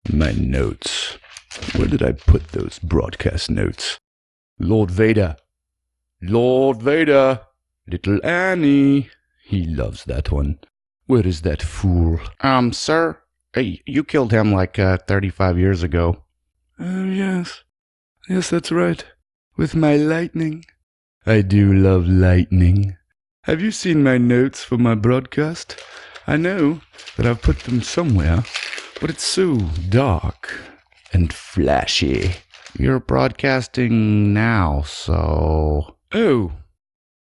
My notes. Where did I put those broadcast notes? Lord Vader. Lord Vader. Little Annie. He loves that one. Where is that fool? Sir, you killed him like 35 years ago. Oh, yes. Yes, that's right. With my lightning. I do love lightning. Have you seen my notes for my broadcast? I know that I've put them somewhere, but it's so dark and flashy. You're broadcasting now, so... Oh,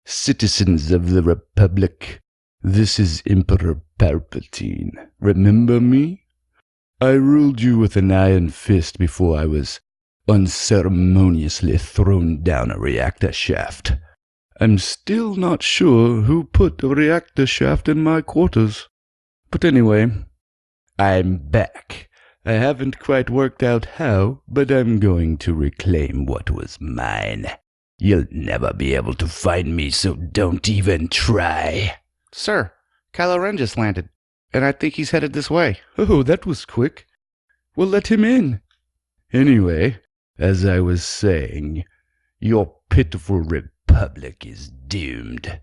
citizens of the Republic, this is Emperor Palpatine. Remember me? I ruled you with an iron fist before I was unceremoniously thrown down a reactor shaft. I'm still not sure who put a reactor shaft in my quarters. But anyway, I'm back. I haven't quite worked out how, but I'm going to reclaim what was mine. You'll never be able to find me, so don't even try. Sir, Kylo Ren just landed, and I think he's headed this way. Oh, that was quick. Well, let him in. Anyway, as I was saying, your pitiful republic is doomed.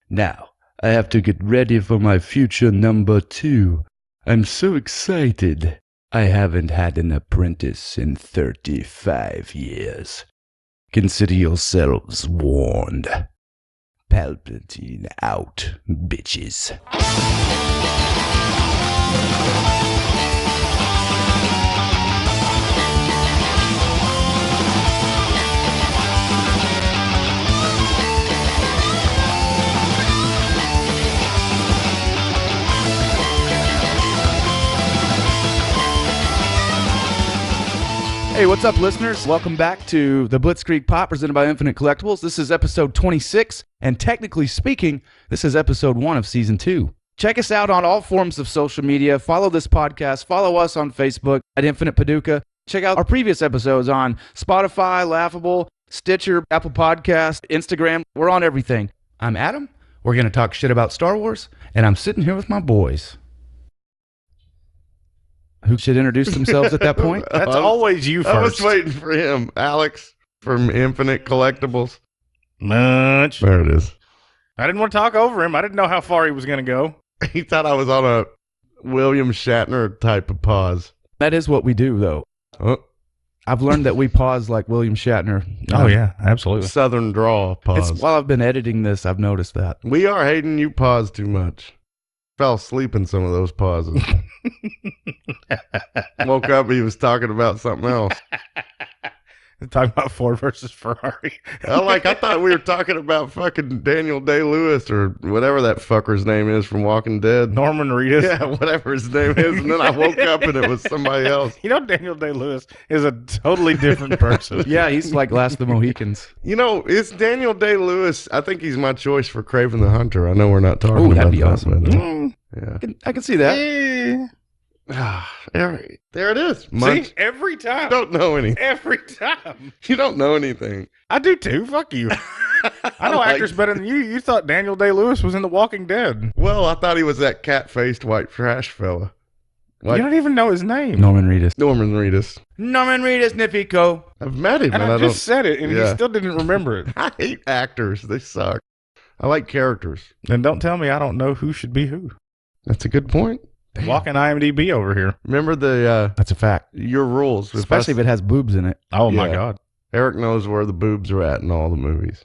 Now, I have to get ready for my future number 2. I'm so excited. I haven't had an apprentice in 35 years. Consider yourselves warned. Palpatine out, bitches. Hey, what's up, listeners? Welcome back to the Blitzkrieg Pop presented by Infinite Collectibles. This is episode 26, and technically speaking, this is episode 1 of season 2. Check us out on all forms of social media. Follow this podcast. Follow us on Facebook at Infinite Paducah. Check out our previous episodes on Spotify, Laughable, Stitcher, Apple Podcast, Instagram. We're on everything. I'm Adam. We're going to talk shit about Star Wars, and I'm sitting here with my boys. Who should introduce themselves at that point? That's always you first. I was waiting for him. Alex from Infinite Collectibles. Munch. There it is. I didn't want to talk over him. I didn't know how far he was going to go. He thought I was on a William Shatner type of pause. That is what we do, though. Oh, I've learned that we pause like William Shatner. Oh, yeah, absolutely. Southern drawl pause. While I've been editing this, I've noticed that. We are hating you pause too much. Fell asleep in some of those pauses. Woke up, he was talking about something else. Talking about Ford versus Ferrari. I thought we were talking about fucking Daniel Day-Lewis or whatever that fucker's name is from Walking Dead. Norman Reedus. Yeah, whatever his name is. And then I woke up and it was somebody else. You know, Daniel Day-Lewis is a totally different person. Yeah, he's like Last of the Mohicans. You know, it's Daniel Day-Lewis. I think he's my choice for Kraven the Hunter. I know we're not talking Oh, about that'd be that, awesome. but, yeah. I can see that. There it is. Munch. See, every time. You don't know anything. Every time. You don't know anything. I do too. Fuck you. I know actors better than you. You thought Daniel Day-Lewis was in The Walking Dead. Well, I thought he was that cat-faced white trash fella. You don't even know his name. Norman Reedus. Norman Reedus. Norman Reedus, Nifico. I've met him, And and I I don't. just said it, and he still didn't remember it. I hate actors. They suck. I like characters. And don't tell me I don't know who should be who. That's a good point. Walking IMDb over here. Remember the That's a fact. your rules. Especially if it has boobs in it. Oh, my Yeah. God. Eric knows where the boobs are at in all the movies.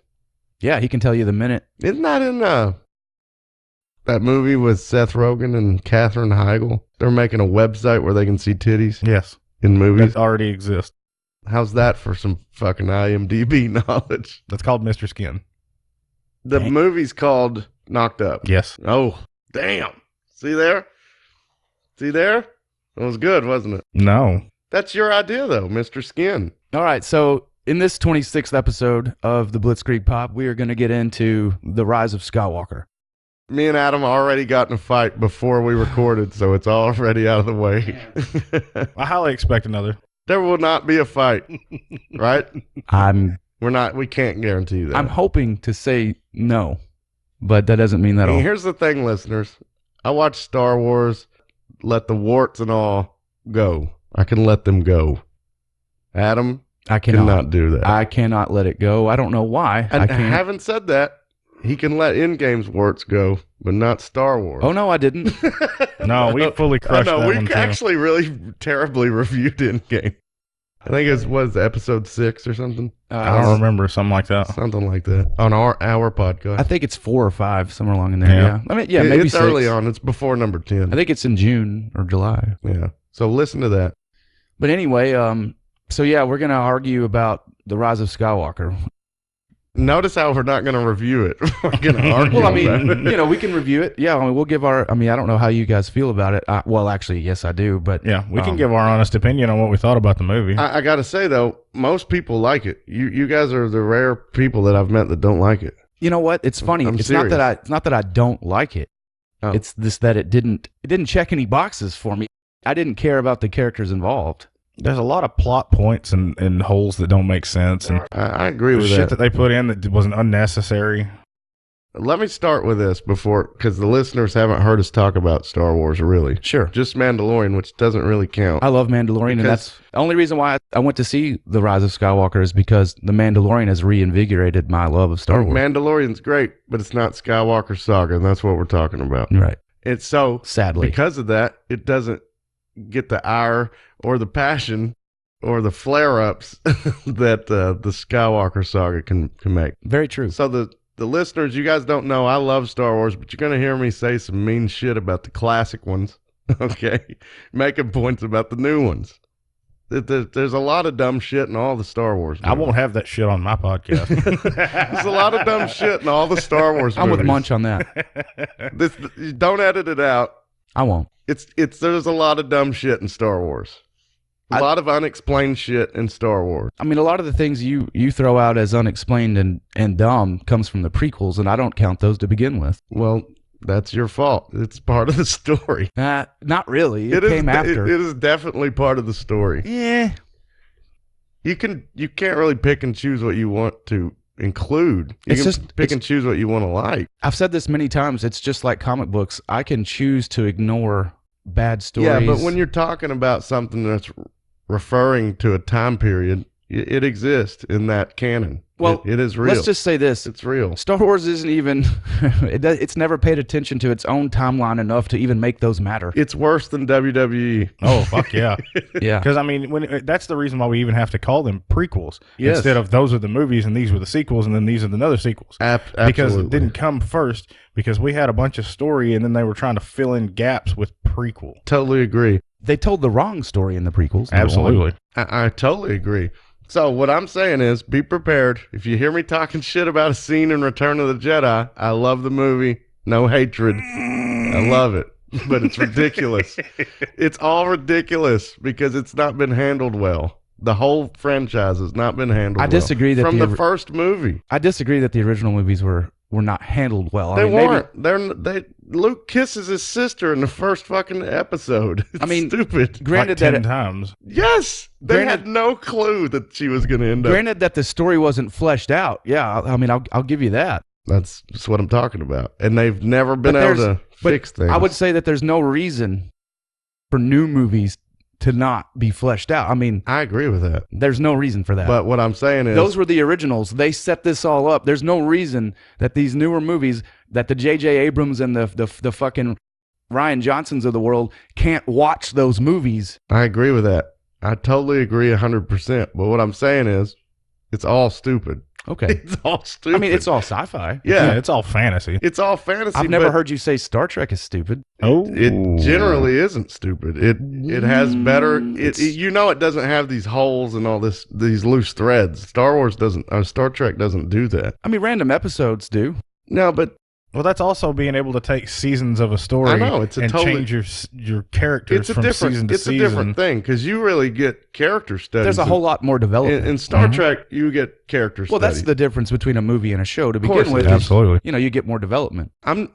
Yeah, he can tell you the minute. Isn't that in that movie with Seth Rogen and Katherine Heigl? They're making a website where they can see titties Yes. in movies. That already exists. How's that for some fucking IMDb knowledge? That's called Mr. Skin. The movie's called Knocked Up. Yes. Oh, damn. See there? See there? That was good, wasn't it? No. That's your idea, though, Mr. Skin. All right, so in this 26th episode of the Blitzkrieg Pop, we are going to get into the rise of Skywalker. Me and Adam already got in a fight before we recorded, so it's already out of the way. I highly expect another. There will not be a fight, right? We can't guarantee that. I'm hoping to say no, but that doesn't mean that And all. here's the thing, listeners. I watch Star Wars, let the warts and all go. I can let them go. Adam I cannot do that. I cannot let it go. I don't know why. I I can't. haven't said that. He can let in-games works go, but not Star Wars. Oh, no, I didn't. No, we fully crushed that we one, too. actually really terribly reviewed in-game. I think it was episode 6 or something. I don't remember, something like that. Something like that. On our podcast. I think it's 4 or 5, somewhere along in there. Yeah. I mean, yeah, maybe it's 6. early on. It's before number 10. I think it's in June or July. Yeah. So listen to that. But anyway, so yeah, we're going to argue about The Rise of Skywalker. Notice how we're not going to review it. We're going to argue. Well, I about mean, it. we can review it. Yeah, I mean, we'll give our. I mean, I don't know how you guys feel about it. Well, actually, yes, I do. But Yeah, we can give our honest opinion on what we thought about the movie. I got to say though, most people like it. You guys are the rare people that I've met that don't like it. you know what? It's funny. I'm It's serious. not that I don't like it. Oh. It's this that it didn't check any boxes for me. I didn't care about the characters involved. There's a lot of plot points and holes that don't make sense, and I agree the with shit that. that they put in that wasn't unnecessary. Let me start with this because the listeners haven't heard us talk about Star Wars really. Sure. Just Mandalorian, which doesn't really count. I love Mandalorian, and Because- that's the only reason why I went to see The Rise of Skywalker is because The Mandalorian has reinvigorated my love of Star Wars. Mandalorian's great, but it's not Skywalker Saga, and that's what we're talking about. Right. It's so Sadly. because of that, it doesn't get the ire or the passion or the flare-ups that the Skywalker Saga can make. Very true. So the listeners, you guys don't know, I love Star Wars, but you're going to hear me say some mean shit about the classic ones, okay? Making points about the new ones. There's a lot of dumb shit in all the Star Wars movies. I won't have that shit on my podcast. There's a lot of dumb shit in all the Star Wars I'm movies. with Munch on that. Don't edit it out. I won't. There's a lot of dumb shit in Star Wars. A lot of unexplained shit in Star Wars. I mean, a lot of the things you throw out as unexplained and dumb comes from the prequels, and I don't count those to begin with. Well, that's your fault. It's part of the story. Not really. It is came after. It is definitely part of the story. Yeah. You can't really pick and choose what you want to include. You It's can just- pick it's- and choose what you want to like. I've said this many times. It's just like comic books. I can choose to ignore bad stories. Yeah, but when you're talking about something that's referring to a time period, it exists in that canon. Well, it is real. let's just say this. It's real. Star Wars isn't even, it's never paid attention to its own timeline enough to even make those matter. It's worse than WWE. Oh, fuck yeah. Yeah. Because, I mean, that's the reason why we even have to call them prequels. Yes. Instead of those are the movies and these were the sequels and then these are the other sequels. Absolutely. Because it didn't come first because we had a bunch of story and then they were trying to fill in gaps with prequel. Totally agree. They told the wrong story in the prequels. number Absolutely. I totally agree. So what I'm saying is be prepared. If you hear me talking shit about a scene in Return of the Jedi, I love the movie. No hatred. I love it. But it's ridiculous. It's all ridiculous because it's not been handled well. The whole franchise has not been handled I well. disagree that From the the first movie. I disagree that the original movies were not handled well. They I mean, maybe- weren't. Luke kisses his sister in the first fucking episode. It's I mean, stupid. Granted like 10 that times. Yes, they Granted- had no clue that she was going to end up. Granted that the story wasn't fleshed out. Yeah, I mean, I'll give you that. That's what I'm talking about. And they've never been But able there's- to but fix things. I would say that there's no reason for new movies to not be fleshed out. I mean, I agree with that. there's no reason for that. But what I'm saying is, Those were the originals. They set this all up. There's no reason that these newer movies, that the J.J. Abrams and the fucking Ryan Johnsons of the world can't watch those movies. I agree with that. I totally agree 100%. But what I'm saying is, it's all stupid. Okay. It's all stupid. I mean, it's all sci-fi. yeah, It's all fantasy. it's all fantasy. I've never but heard you say Star Trek is stupid. Oh. It generally isn't stupid. It has better. You know, it doesn't have these holes and all these loose threads. Star Trek doesn't do that. I mean, random episodes do. No, but Well, that's also being able to take seasons of a story I know, it's a and totally- change your characters it's a from different. season to It's a season. different thing because you really get character studies. There's a whole lot more development. in Star Trek. You get character well, that's studies. the difference between a movie and a show. To course begin with, it is. Absolutely. you know, you get more development. I'm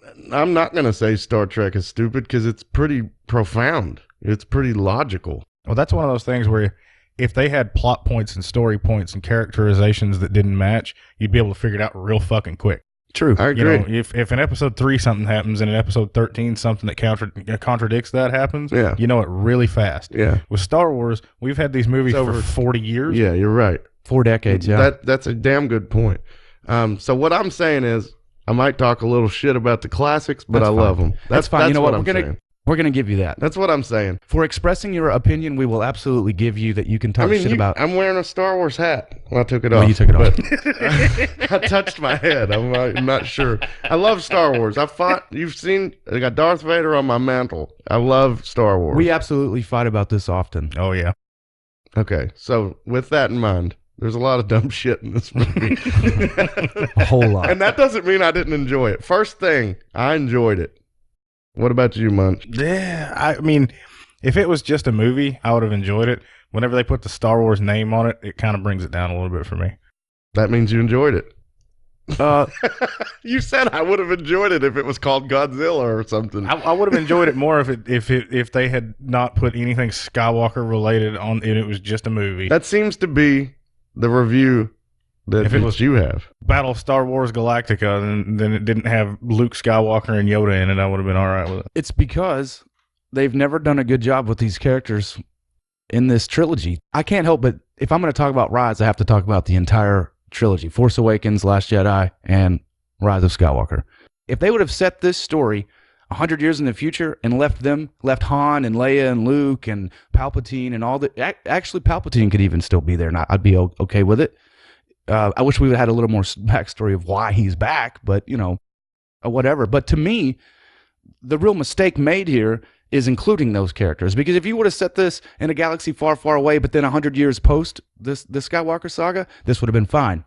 not gonna say Star Trek is stupid because it's pretty profound. It's pretty logical. Well, that's one of those things where if they had plot points and story points and characterizations that didn't match, you'd be able to figure it out real fucking quick. True. I You agree. know, if in episode 3 something happens and in episode 13 something that contradicts that happens, Yeah. you know it really fast. Yeah. With Star Wars, we've had these movies It's for over 40 years. Yeah, you're right. 4 decades, yeah. That's a damn good point. So what I'm saying is, I might talk a little shit about the classics, but That's I fine. love them. That's fine. You know what? I'm saying. We're gonna give you that. That's what I'm saying. For expressing your opinion, we will absolutely give you that you can talk shit about. I'm wearing a Star Wars hat. Well, I took it Oh, off. you took it off. but I touched my head. I'm not sure. I love Star Wars. You've seen, I got Darth Vader on my mantle. I love Star Wars. We absolutely fight about this often. Oh, yeah. Okay, so with that in mind, there's a lot of dumb shit in this movie. A whole lot. And that doesn't mean I didn't enjoy it. First thing, I enjoyed it. What about you, Munch? Yeah, I mean, if it was just a movie, I would have enjoyed it. Whenever they put the Star Wars name on it, it kind of brings it down a little bit for me. That means you enjoyed it. Uh, You said I would have enjoyed it if it was called Godzilla or something. I would have enjoyed it more if they had not put anything Skywalker related on, and it was just a movie. That seems to be the review that If it was- you have. Battle of Star Wars Galactica, then it didn't have Luke Skywalker and Yoda in it. I would have been all right with it. it's because they've never done a good job with these characters in this trilogy. I can't help but, if I'm going to talk about Rise, I have to talk about the entire trilogy: Force Awakens, Last Jedi, and Rise of Skywalker. If they would have set this story 100 years in the future and left Han and Leia and Luke and Palpatine and all the, actually Palpatine could even still be there, and I'd be okay with it. I wish we would have had a little more backstory of why he's back, but whatever. But to me, the real mistake made here is including those characters, because if you would have set this in a galaxy far, far away, but then 100 years post the Skywalker saga, this would have been fine.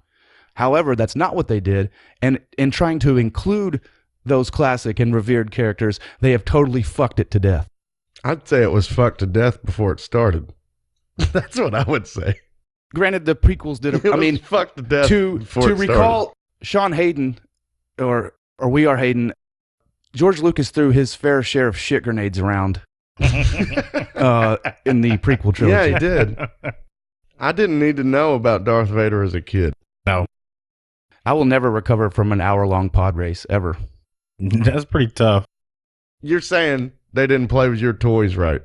However, that's not what they did, and in trying to include those classic and revered characters, they have totally fucked it to death. I'd say it was fucked to death before it started. That's what I would say. Granted, the prequels did. It was fucked to death to before it recall Sean Hayden, or We Are Hayden, George Lucas threw his fair share of shit grenades around in the prequel trilogy. Yeah, he did. I didn't need to know about Darth Vader as a kid. I will never recover from an hour-long pod race, ever. That's pretty tough. You're saying they didn't play with your toys right.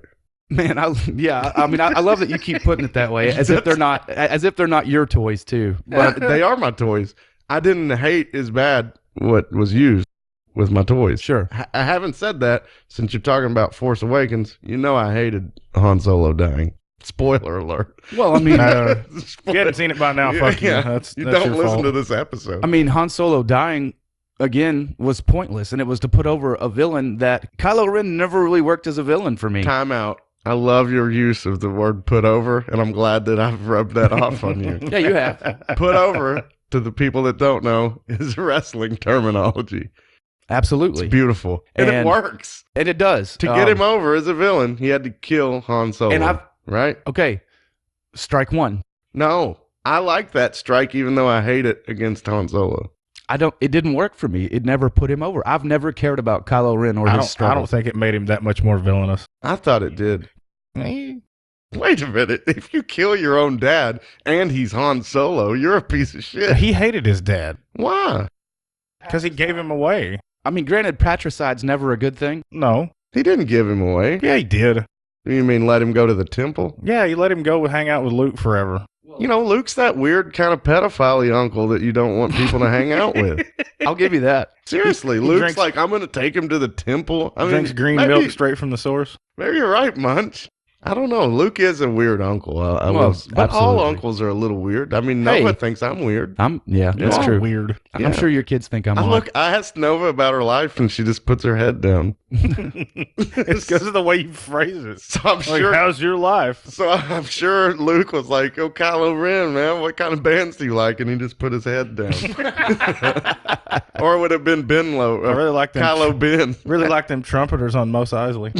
Man, I love that you keep putting it that way, as if they're not your toys too. But they are my toys. I didn't hate as bad what was used with my toys. Sure. I haven't said that since you're talking about Force Awakens. You know I hated Han Solo dying. Spoiler alert. Well, I mean, If you hadn't seen it by now, fuck you. That's you that's don't your listen fault. to this episode. Han Solo dying again was pointless, and it was to put over a villain that Kylo Ren never really worked as a villain for me. Time out. I love your use of the word put over, and I'm glad that I've rubbed that off on you. Yeah, you have. Put over, to the people that don't know, is wrestling terminology. Absolutely. It's beautiful. And it And- works. And it does. To get him over as a villain, he had to kill Han Solo. And right? okay, strike one. No. I like that strike, even though I hate it against Han Solo. It didn't work for me. It never put him over. I've never cared about Kylo Ren or his I struggle. don't think it made him that much more villainous. I thought it did. Wait a minute. If you kill your own dad and he's Han Solo, you're a piece of shit. He hated his dad Why? because he gave him away. I mean, granted, patricide's never a good thing. No. He didn't give him away. Yeah, he did. You mean let him go to the temple? Yeah, he let him go hang out with Luke forever. You know, Luke's that weird kind of pedophile uncle that you don't want people to hang out with. I'll give you that. Seriously, He Luke's drinks- like, I'm going to take him to the temple. I Drinks mean, green maybe, milk straight from the source. Maybe you're right, Munch. I don't know. Luke is a weird uncle. But all absolutely. uncles are a little weird. I mean, Hey. Nova thinks I'm weird. Yeah, that's all true. Weird. Yeah. I'm sure your kids think I'm odd. I asked Nova about her life, and she just puts her head down. It's because of the way you phrase it. So I'm Like, sure. how's your life? So I'm sure Luke was like, "Oh, Kylo Ren, man, what kind of bands do you like?" And he just put his head down. Or it would have been Ben Low, I really like them. Kylo Ben. Really like them trumpeters on Mos Eisley.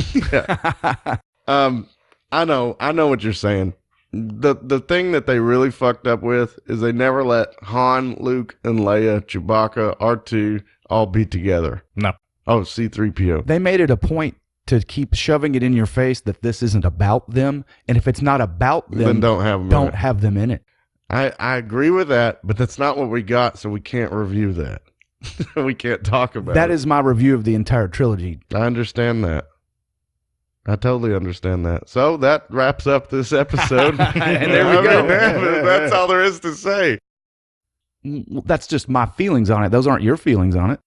I know what you're saying. The thing that they really fucked up with is they never let Han, Luke, and Leia, Chewbacca, R2 all be together. No. Oh, C-3PO. They made it a point to keep shoving it in your face that this isn't about them, and if it's not about them, Then don't have them. don't have them in it. I agree with that, but that's not what we got, so we can't review that. we can't talk about That it. is my review of the entire trilogy. I understand that. I totally understand that. So that wraps up this episode. And there we go. That's all there is to say. That's just my feelings on it. Those aren't your feelings on it.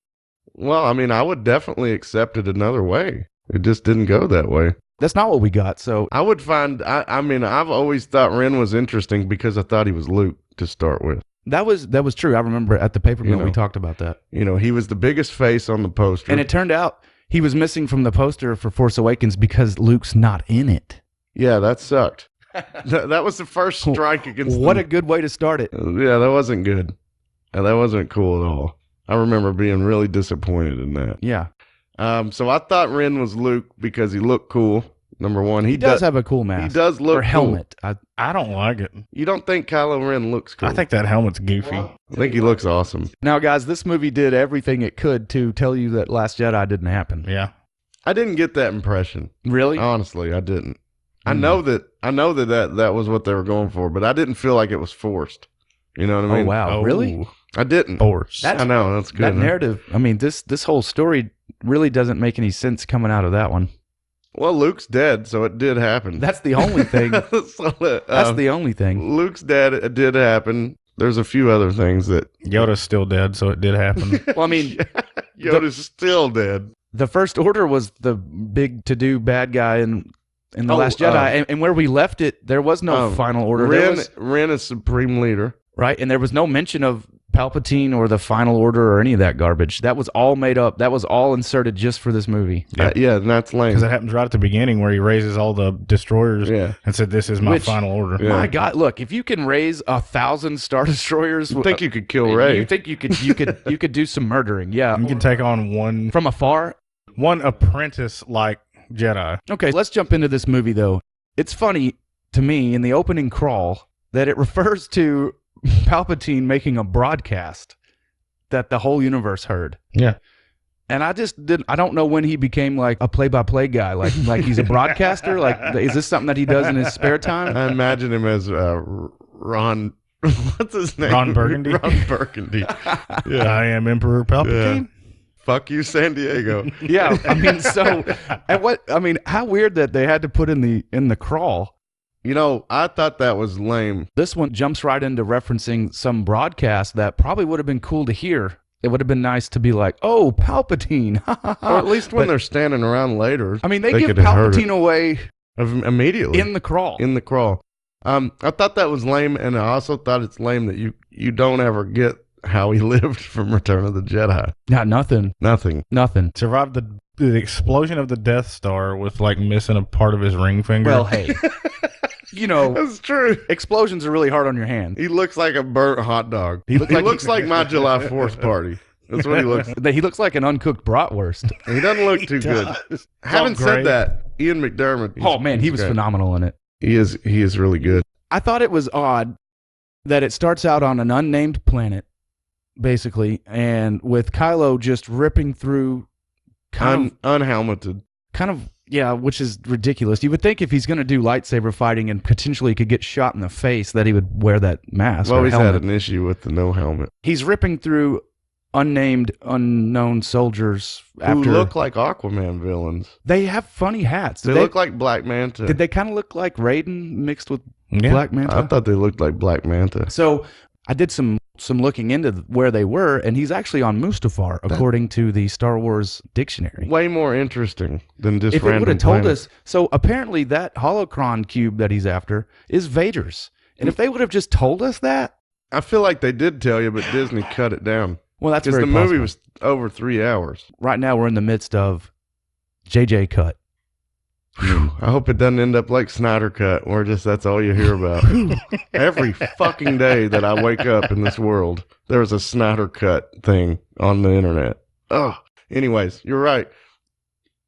Well, I mean, I would definitely accept it another way. It just didn't go that way. That's not what we got. So I would find, I mean, I've always thought Ren was interesting because I thought he was Luke to start with. that was true. I remember at the paper mill know. we talked about that. You know, he was the biggest face on the poster. And it turned out he was missing from the poster for Force Awakens because Luke's not in it. Yeah, that sucked. That was the first strike against What them. a good way to start it. Yeah, that wasn't good. That wasn't cool at all. I remember being really disappointed in that. Yeah. So I thought Ren was Luke because he looked cool. Number one, He does have a cool mask. He does look or helmet. I don't like it. Cool. You don't think Kylo Ren looks cool? I think that helmet's goofy. I think he looks awesome. Now, guys, this movie did everything it could to tell you that Last Jedi didn't happen. Yeah. I didn't get that impression. Really? Honestly, I didn't. I know that was what they were going for, but I didn't feel like it was forced. You know what I mean? Oh, wow. Really? I didn't. Force. I know, that's good. That huh? narrative, I mean, this whole story really doesn't make any sense coming out of that one. Well, Luke's dead, so it did happen. That's the only thing. That's the only thing. Luke's dead. It did happen. There's a few other things that Yoda's still dead, so it did happen. Well, I mean, Yoda's still dead. the First Order was the big to-do bad guy in The Last Jedi, and where we left it, there was no final order. Ren is supreme leader. Right, and there was no mention of Palpatine or the Final Order or any of that garbage. That was all made up. That was all inserted just for this movie. Yeah, and that's lame. Because it happens right at the beginning where he raises all the destroyers and said, "This is my final order." Yeah. My God, look! If you can raise 1,000 Star Destroyers, You think you could kill Rey? You think you could do some murdering? Yeah, You can take on one from afar. apprentice-like Jedi. Okay, let's jump into this movie though. It's funny to me in the opening crawl that it refers to Palpatine making a broadcast that the whole universe heard. Yeah. And I don't know when he became like a play-by-play guy, like he's a broadcaster. Like, is this something that he does in his spare time? I imagine him as Ron. What's his name? Ron Burgundy. Ron Burgundy. Yeah. I am Emperor Palpatine. Fuck you, San Diego. Yeah, I mean, how weird that they had to put in the crawl. You know, I thought that was lame. This one jumps right into referencing some broadcast that probably would have been cool to hear. It would have been nice to be like, "Oh, Palpatine!" Or at least when they're standing around later. I mean, they give could have heard Palpatine away immediately in the crawl. In the crawl. I thought that was lame, and I also thought it's lame that you don't ever get how he lived from Return of the Jedi. Not nothing. Nothing. Survived the explosion of the Death Star with like missing a part of his ring finger. Well, hey, you know, That's true. explosions are really hard on your hand. He looks like a burnt hot dog. He looks like my July 4th party. That's what he looks like. He looks like an uncooked bratwurst. He doesn't look too good. Having said great. that, Ian McDermott. Oh man, he was great. phenomenal in it. He is really good. I thought it was odd that it starts out on an unnamed planet, basically, and with Kylo just ripping through Unhelmeted. which is ridiculous. You would think if he's going to do lightsaber fighting and potentially could get shot in the face that he would wear that mask. Well, or he's helmet. had an issue with the no helmet. He's ripping through unknown soldiers Who look like Aquaman villains. They have funny hats. They look like Black Manta. Did they kind of look like Raiden mixed with Black Manta? I thought they looked like Black Manta. So I did some looking into where they were, and he's actually on Mustafar, according to the Star Wars dictionary. Way more interesting than just If it random would have told planets. us, so apparently that holocron cube that he's after is Vader's. And if they would have just told us that, I feel like they did tell you, but Disney cut it down. well, that's Because very the movie possible. was over 3 hours. Right now, we're in the midst of JJ cut. I hope it doesn't end up like Snyder Cut, where just that's all you hear about. Every fucking day that I wake up in this world, there's a Snyder Cut thing on the internet. Oh, anyways, you're right.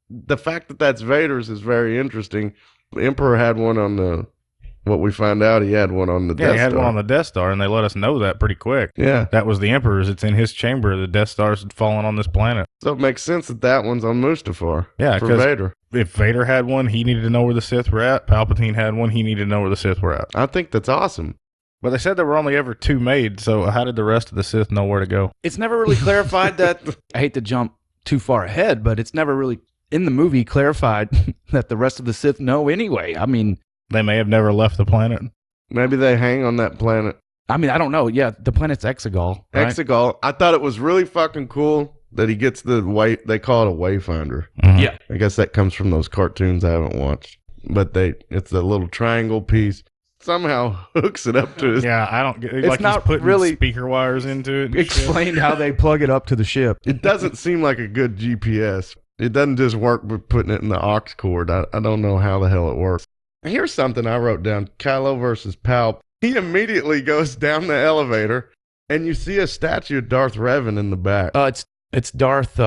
The fact that that's Vader's is very interesting. The Emperor had one on the, what we find out, he had one on the Death Star. he had one on the Death Star, and they let us know that pretty quick. Yeah. That was the Emperor's. It's in his chamber. The Death Star's fallen on this planet. So it makes sense that that one's on Mustafar. Yeah, for 'cause Vader. If Vader had one, he needed to know where the Sith were at. Palpatine had one, he needed to know where the Sith were at. I think that's awesome. Well, they said there were only ever 2 made, so how did the rest of the Sith know where to go? It's never really clarified that. I hate to jump too far ahead, but it's never really in the movie clarified that the rest of the Sith know anyway. I mean, They may have never left the planet. Maybe they hang on that planet. I don't know. Yeah, the planet's Exegol. Right? Exegol. I thought it was really fucking cool that he gets the they call it a wayfinder. Mhm. Yeah. I guess that comes from those cartoons I haven't watched. But it's a little triangle piece. Somehow hooks it up to his. Yeah, I don't get It's like not he's putting really speaker wires into it. and shit. Explained how they plug it up to the ship. It doesn't seem like a good GPS. It doesn't just work with putting it in the aux cord. I don't know how the hell it works. Here's something I wrote down. Kylo versus Palp. He immediately goes down the elevator, and you see a statue of Darth Revan in the back. It's Darth.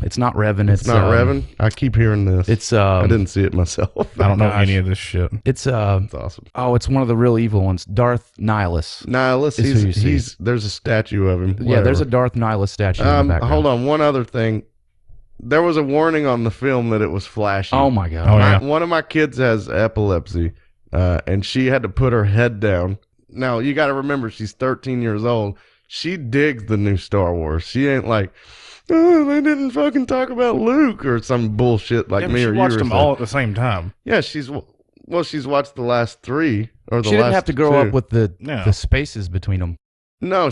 It's not Revan. It's not Revan? I keep hearing this. It's I didn't see it myself. I don't know Gosh. any of this shit. It's It's awesome. Oh, it's one of the real evil ones. Darth Nihilus. Nihilus, Is who you see. there's a statue of him. Yeah, there's a Whatever. Darth Nihilus statue in the background. Hold on, one other thing. There was a warning on the film that it was flashing. Oh my god. Oh, yeah. One of my kids has epilepsy, and she had to put her head down. Now, you got to remember, she's 13 years old. She digs the new Star Wars. She ain't like, oh, they didn't fucking talk about Luke or some bullshit like Yeah, but me she or you. watched or them something. all at the same time. Yeah, she's watched the last 3 or the She last didn't have to grow 2. up with the Yeah. spaces between them. No,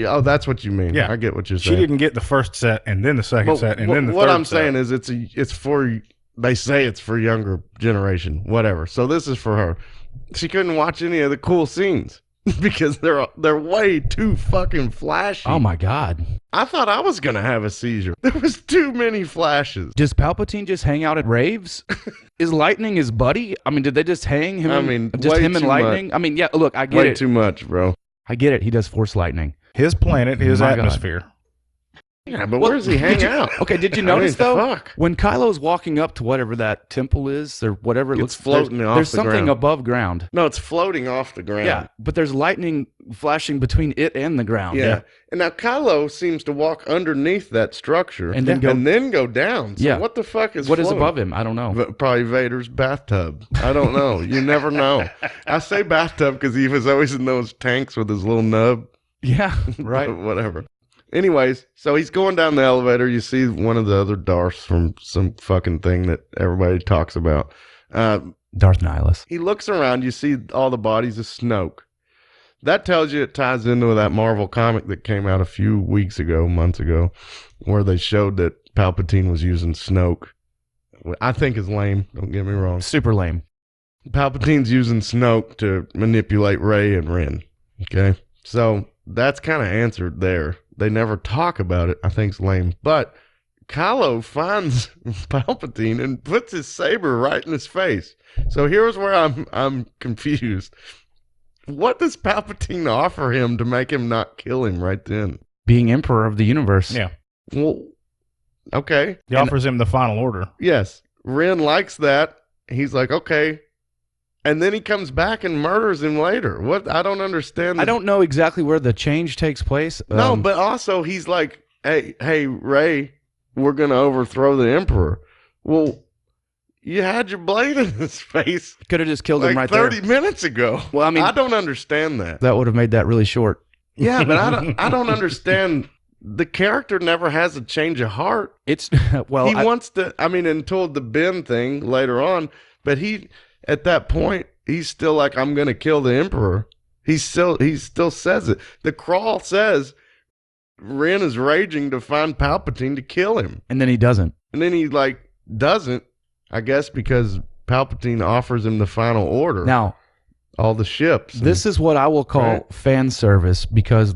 oh, that's what you mean. Yeah. I get what you're She saying. didn't get the first set and then the second But set and then the what third I'm set. saying is it's for, they say it's for younger generation, whatever. So this is for her. She couldn't watch any of the cool scenes because they're way too fucking flashy. Oh my god. I thought I was gonna have a seizure. There was too many flashes. Does Palpatine just hang out at raves? Is Lightning his buddy? I mean, did they just hang him? I and- mean, just way him and too Lightning. I mean, yeah. Look, I get Way it. too much, bro. I get it. He does force lightning. His planet, his My God. atmosphere. Yeah, but Well, where does he hang out? Okay, did you I notice mean, though? fuck. When Kylo's walking up to whatever that temple is or whatever it It's looks floating there's, off there's the something ground. above ground. No, it's floating off the ground. Yeah, but there's lightning flashing between it and the ground. Yeah. And now Kylo seems to walk underneath that structure And then go- down. So Yeah. what the fuck is What is floating? above him? I don't know. Probably Vader's bathtub. I don't know. You never know. I say bathtub because he was always in those tanks with his little nub. Yeah, right. Whatever. Anyways, so he's going down the elevator. You see one of the other Darths from some fucking thing that everybody talks about. Darth Nihilus. He looks around. You see all the bodies of Snoke. That tells you it ties into that Marvel comic that came out a few months ago, where they showed that Palpatine was using Snoke. I think is lame. Don't get me wrong. Super lame. Palpatine's using Snoke to manipulate Rey and Ren. Okay, so that's kind of answered there. They never talk about it. I think it's lame. But Kylo finds Palpatine and puts his saber right in his face. So here's where I'm confused. What does Palpatine offer him to make him not kill him right then? Being Emperor of the Universe. Yeah. Well, okay. He offers him the final order. Yes. Ren likes that. He's like, okay. And then he comes back and murders him later. What? I don't understand. I don't know exactly where the change takes place. No, but also he's like, hey, Rey, we're going to overthrow the Emperor. Well, you had your blade in his face could have just killed him like right 30 there. minutes ago. Well, I mean, I don't understand that. that would have made that really short. Yeah, but I don't understand. The character never has a change of heart. It's well, He wants to, until the Ben thing later on, but at that point, he's still like, I'm going to kill the Emperor. He still says it. The crawl says Ren is raging to find Palpatine to kill him. and then he doesn't. And then he doesn't, I guess, because Palpatine offers him the final order. Now, all the ships. this is what I will call Right. fan service because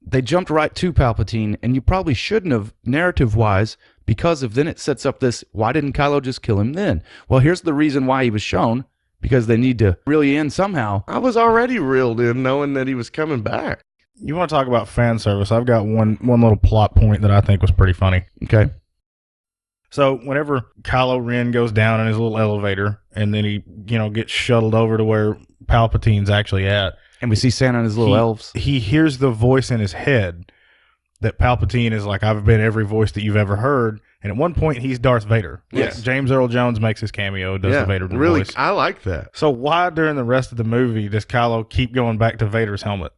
they jumped right to Palpatine, and you probably shouldn't have narrative-wise because then it sets up this, why didn't Kylo just kill him then? Well, here's the reason why he was shown, because they need to reel you in somehow. I was already reeled in knowing that he was coming back. You want to talk about fan service? I've got one little plot point that I think was pretty funny. Okay. So whenever Kylo Ren goes down in his little elevator and then he, gets shuttled over to where Palpatine's actually at, And we see Santa and his little elves. he hears the voice in his head that Palpatine is like, I've been every voice that you've ever heard. And at one point, he's Darth Vader. Yes. James Earl Jones makes his cameo, does the Vader really, voice. I like that. So why during the rest of the movie does Kylo keep going back to Vader's helmet?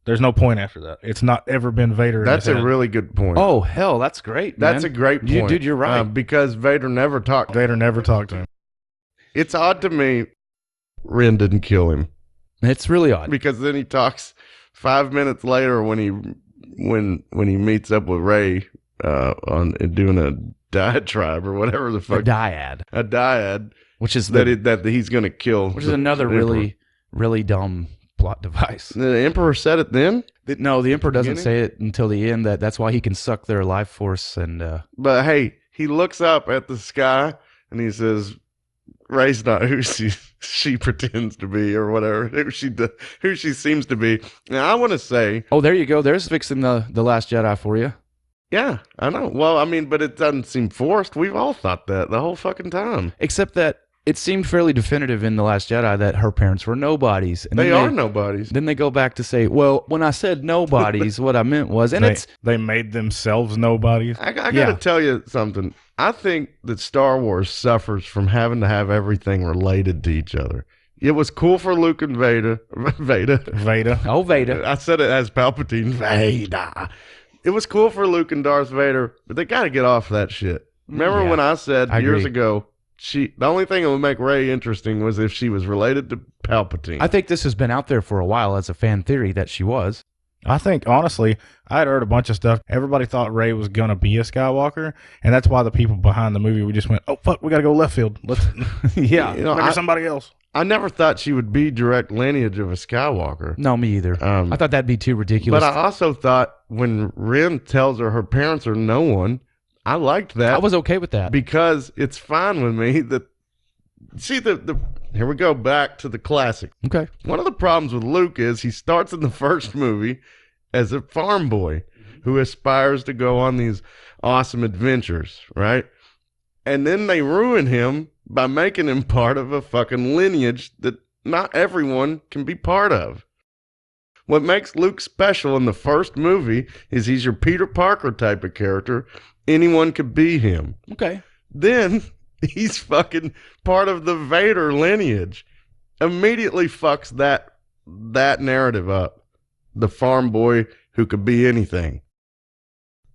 There's no point after that. It's not ever been Vader. That's in a his head. really good point. Oh, hell, that's great, man. That's a great point. Dude, you're right. Because Vader never talked. Vader never talked to him. It's odd to me Ren didn't kill him. It's really odd. Because then he talks 5 minutes later when he meets up with Rey on doing a diatribe or whatever the fuck. A dyad. A dyad. Which is that he's going to kill. Which is another really, really dumb plot device. The Emperor said it then? No, the Emperor doesn't say it until the end. That's why he can suck their life force. And But hey, he looks up at the sky and he says, Rey's not who she pretends to be or whatever, who she seems to be. Now, I want to say... Oh, there you go. There's fixing the Last Jedi for you. Yeah, I know. Well, I mean, but it doesn't seem forced. We've all thought that the whole fucking time. Except that it seemed fairly definitive in The Last Jedi that her parents were nobodies. And They are nobodies. Then they go back to say, well, when I said nobodies, what I meant was... And they made themselves nobodies. I got to tell you something. I think that Star Wars suffers from having to have everything related to each other. It was cool for Luke and Vader. Oh, Vader. I said it as Palpatine. Vader. It was cool for Luke and Darth Vader, but they got to get off that shit. Remember when I said years ago, the only thing that would make Rey interesting was if she was related to Palpatine. I think this has been out there for a while as a fan theory that she was. I think, honestly, I had heard a bunch of stuff. Everybody thought Rey was going to be a Skywalker, and that's why the people behind the movie, we just went, oh, fuck, we got to go left field. Let's Yeah. Maybe somebody else. I never thought she would be direct lineage of a Skywalker. No, me either. I thought that'd be too ridiculous. But I also thought when Ren tells her parents are no one, I liked that. I was okay with that. Because it's fine with me that... See, here we go back to the classic. Okay. One of the problems with Luke is he starts in the first movie as a farm boy who aspires to go on these awesome adventures, right? And then they ruin him by making him part of a fucking lineage that not everyone can be part of. What makes Luke special in the first movie is he's your Peter Parker type of character. Anyone could be him. Okay. Then he's fucking part of the Vader lineage. Immediately fucks that narrative up. The farm boy who could be anything.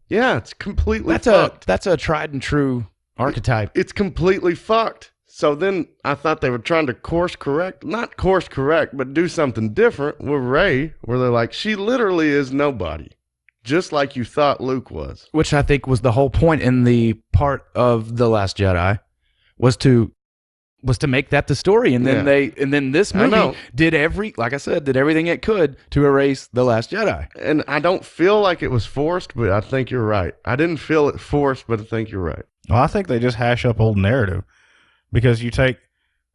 Yeah, it's completely fucked. That's a tried and true archetype. It's completely fucked. So then I thought they were trying to not course correct, but do something different with Rey, where they're like, she literally is nobody. Just like you thought Luke was. Which I think was the whole point in the part of The Last Jedi was to make that the story. And then this movie did everything it could to erase The Last Jedi. And I don't feel like it was forced, but I think you're right. I didn't feel it forced, but I think you're right. Well, I think they just hash up old narrative because you take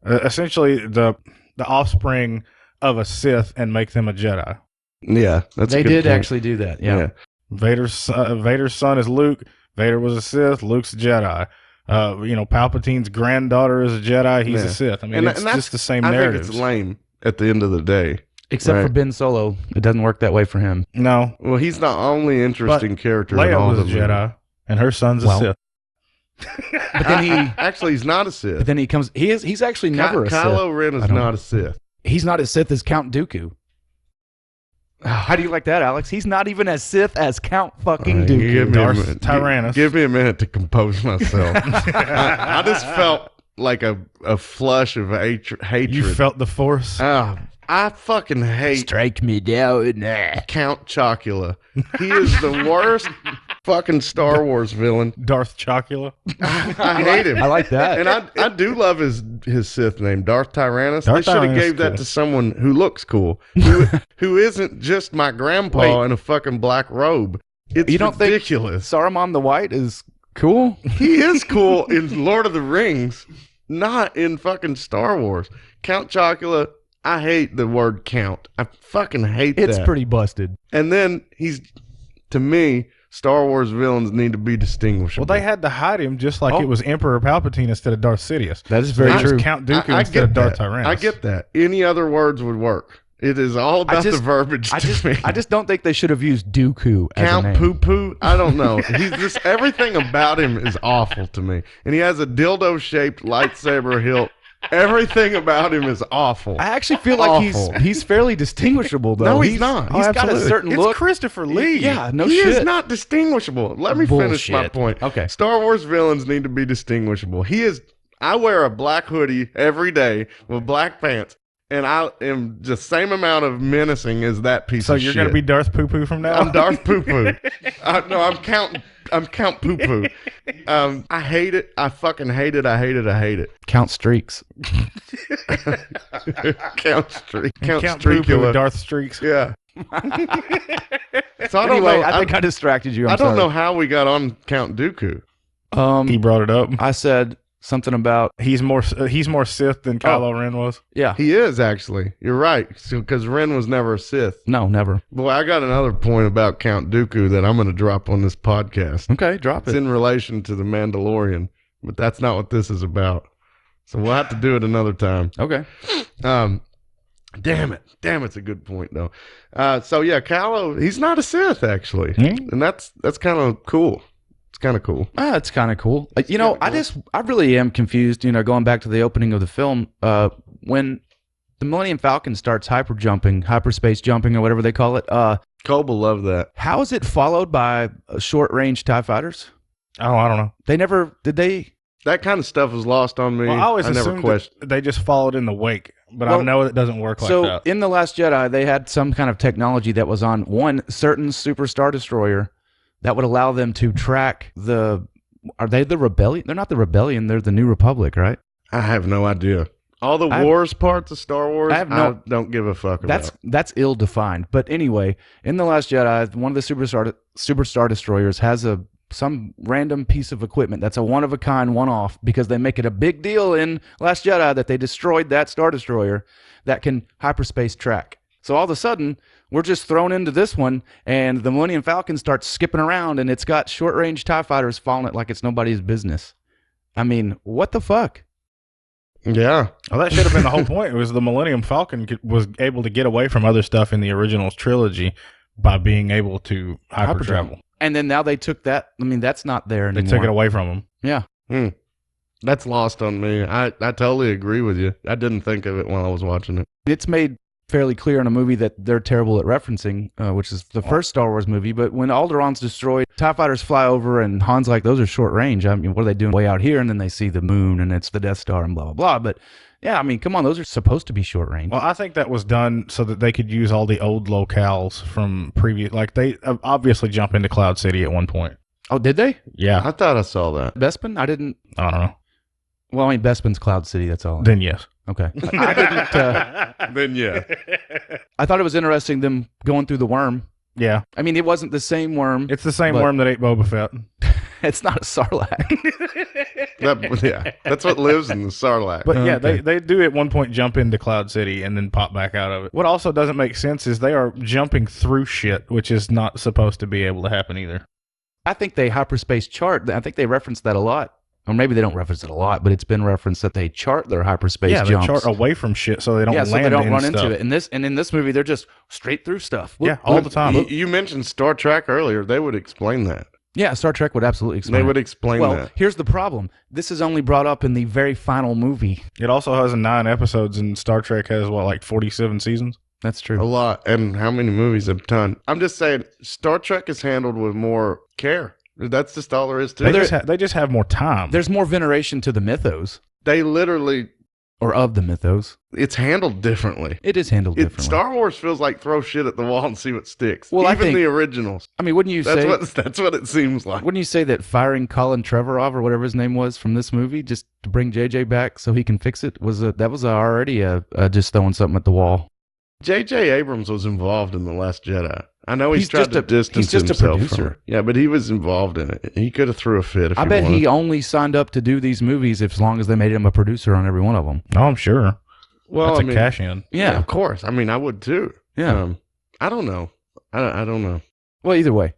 essentially the offspring of a Sith and make them a Jedi. Yeah, that's they a good did point. actually do that. Yeah. Vader's son is Luke. Vader was a Sith. Luke's a Jedi. Palpatine's granddaughter is a Jedi. He's a Sith. I mean, it's just the same narrative. I think it's lame at the end of the day. Except for Ben Solo. It doesn't work that way for him. No. Well, he's the only interesting character in Leia all was of a them. Jedi, and her son's a Sith. But then actually, he's not a Sith. But then he's actually never a Sith. Kylo Ren is not a Sith. He's not as Sith as Count Dooku. How do you like that, Alex? He's not even as Sith as Count fucking Dooku. Darth Tyrannus. Give me a minute to compose myself. I just felt like a flush of hatred. You felt the Force? I fucking hate Strike me down. Count Chocula. He is the worst fucking Star Wars villain. Darth Chocula. I hate him. I like that. And I do love his Sith name, Darth Tyrannus. They should have gave that to someone who looks cool, who isn't just my grandpa in a fucking black robe. It's ridiculous. Saruman the White is cool? He is cool in Lord of the Rings, not in fucking Star Wars. Count Chocula. I hate the word count. I fucking hate that. It's pretty busted. And then to me, Star Wars villains need to be distinguishable. Well, they had to hide him just like it was Emperor Palpatine instead of Darth Sidious. That is very true. Count Dooku instead of Darth Tyrannus. I get that. Any other words would work. It is all about the verbiage to me. I just don't think they should have used Dooku as Count a name. Poo Poo. I don't know. He's just everything about him is awful to me, and he has a dildo-shaped lightsaber hilt. Everything about him is awful. I actually feel like he's fairly distinguishable though. No, he's not. He's got a certain look. It's Christopher Lee. Yeah, no he shit. is not distinguishable. Let me finish my point. Okay. Star Wars villains need to be distinguishable. I wear a black hoodie every day with black pants. And I am just same amount of menacing as that piece of shit. So you're going to be Darth Poo Poo from now on? I'm Darth Poo Poo. No, I'm Count Poo Poo. I hate it. I fucking hate it. I hate it. I hate it. Count Streaks. Count Streak. Count Poo Poo with Streakula. Darth Streaks. Yeah. So I don't Anyway, know. I think I distracted you. I don't know how we got on Count Dooku. He brought it up. I said something about He's more Sith than Kylo Ren was. yeah. He is actually. You're right. Because Ren was never a Sith. No, never. Boy, I got another point about Count Dooku that I'm going to drop on this podcast. Okay, drop It's it. in relation to the Mandalorian, but that's not what this is about. So we'll have to do it another time. Okay. Damn it. It's a good point though. So yeah, Kylo, he's not a Sith actually, and that's kind of cool. It's kind of cool. It's kind of cool. I really am confused. Going back to the opening of the film, when the Millennium Falcon starts hyperspace jumping, or whatever they call it. Cole will love that. How is it followed by short range TIE fighters? Oh, I don't know. They never did they. That kind of stuff was lost on me. Well, I always never assumed questioned. that they just followed in the wake, but I know it doesn't work like that. So in The Last Jedi, they had some kind of technology that was on one certain Super Star Destroyer that would allow them to track are they the Rebellion? They're not the Rebellion. They're the New Republic, right? I have no idea. All the wars parts of Star Wars, I don't give a fuck about. That's ill-defined. But anyway, in The Last Jedi, one of the Super Star Destroyers has some random piece of equipment that's a one-of-a-kind, one-off, because they make it a big deal in Last Jedi that they destroyed that Star Destroyer that can hyperspace track. So all of a sudden, we're just thrown into this one, and the Millennium Falcon starts skipping around, and it's got short-range TIE fighters following it like it's nobody's business. I mean, what the fuck? Yeah. Well, that should have been the whole point. It was the Millennium Falcon was able to get away from other stuff in the original trilogy by being able to hyper travel. And then now they took that. I mean, that's not there anymore. They took it away from them. Yeah. That's lost on me. I totally agree with you. I didn't think of it while I was watching it. It's made fairly clear in a movie that they're terrible at referencing, which is the first Star Wars movie. But when Alderaan's destroyed, TIE fighters fly over, and Han's like, those are short range. I mean, what are they doing way out here? And then they see the moon, and it's the Death Star, and blah, blah, blah. But yeah, I mean, come on, those are supposed to be short range. Well, I think that was done so that they could use all the old locales from previous. Like, they obviously jump into Cloud City at one point. Oh, did they? Yeah. I thought I saw that. Bespin? I didn't. I don't know. Well, I mean, Bespin's Cloud City, that's all. Then yes. Okay. I didn't. Then yeah. I thought it was interesting them going through the worm. Yeah. I mean, it wasn't the same worm. It's the same worm that ate Boba Fett. It's not a Sarlacc. That's what lives in the Sarlacc. But yeah, they do at one point jump into Cloud City and then pop back out of it. What also doesn't make sense is they are jumping through shit, which is not supposed to be able to happen either. I think they hyperspace chart. I think they reference that a lot. Or maybe they don't reference it a lot, but it's been referenced that they chart their hyperspace jumps. Yeah, they chart away from shit so they don't land they don't run stuff. into it. In this movie, they're just straight through stuff. All the time. You mentioned Star Trek earlier. They would explain that. Yeah, Star Trek would absolutely explain. They would explain that. Well, here's the problem. This is only brought up in the very final movie. It also has 9 episodes, and Star Trek has, 47 seasons? That's true. A lot. And how many movies? A ton. I'm just saying, Star Trek is handled with more care. That's just all there is to it. They just have more time. There's more veneration to the mythos. They literally... Or of the mythos. It's handled differently. It is handled differently. Star Wars feels like throw shit at the wall and see what sticks. Well, Even the originals. I mean, wouldn't you say... That's what it seems like. Wouldn't you say that firing Colin Trevorrow, or whatever his name was, from this movie, just to bring JJ back so he can fix it, was already just throwing something at the wall? J.J. Abrams was involved in The Last Jedi. I know he's tried to distance himself. He's just a producer. From it. Yeah, but he was involved in it. He could have threw a fit if he I bet wanted. he only signed up to do these movies as long as they made him a producer on every one of them. Oh, I'm sure. Well, that's a cash in. Yeah, of course. I mean, I would too. Yeah. I don't know. I don't know. Well, either way.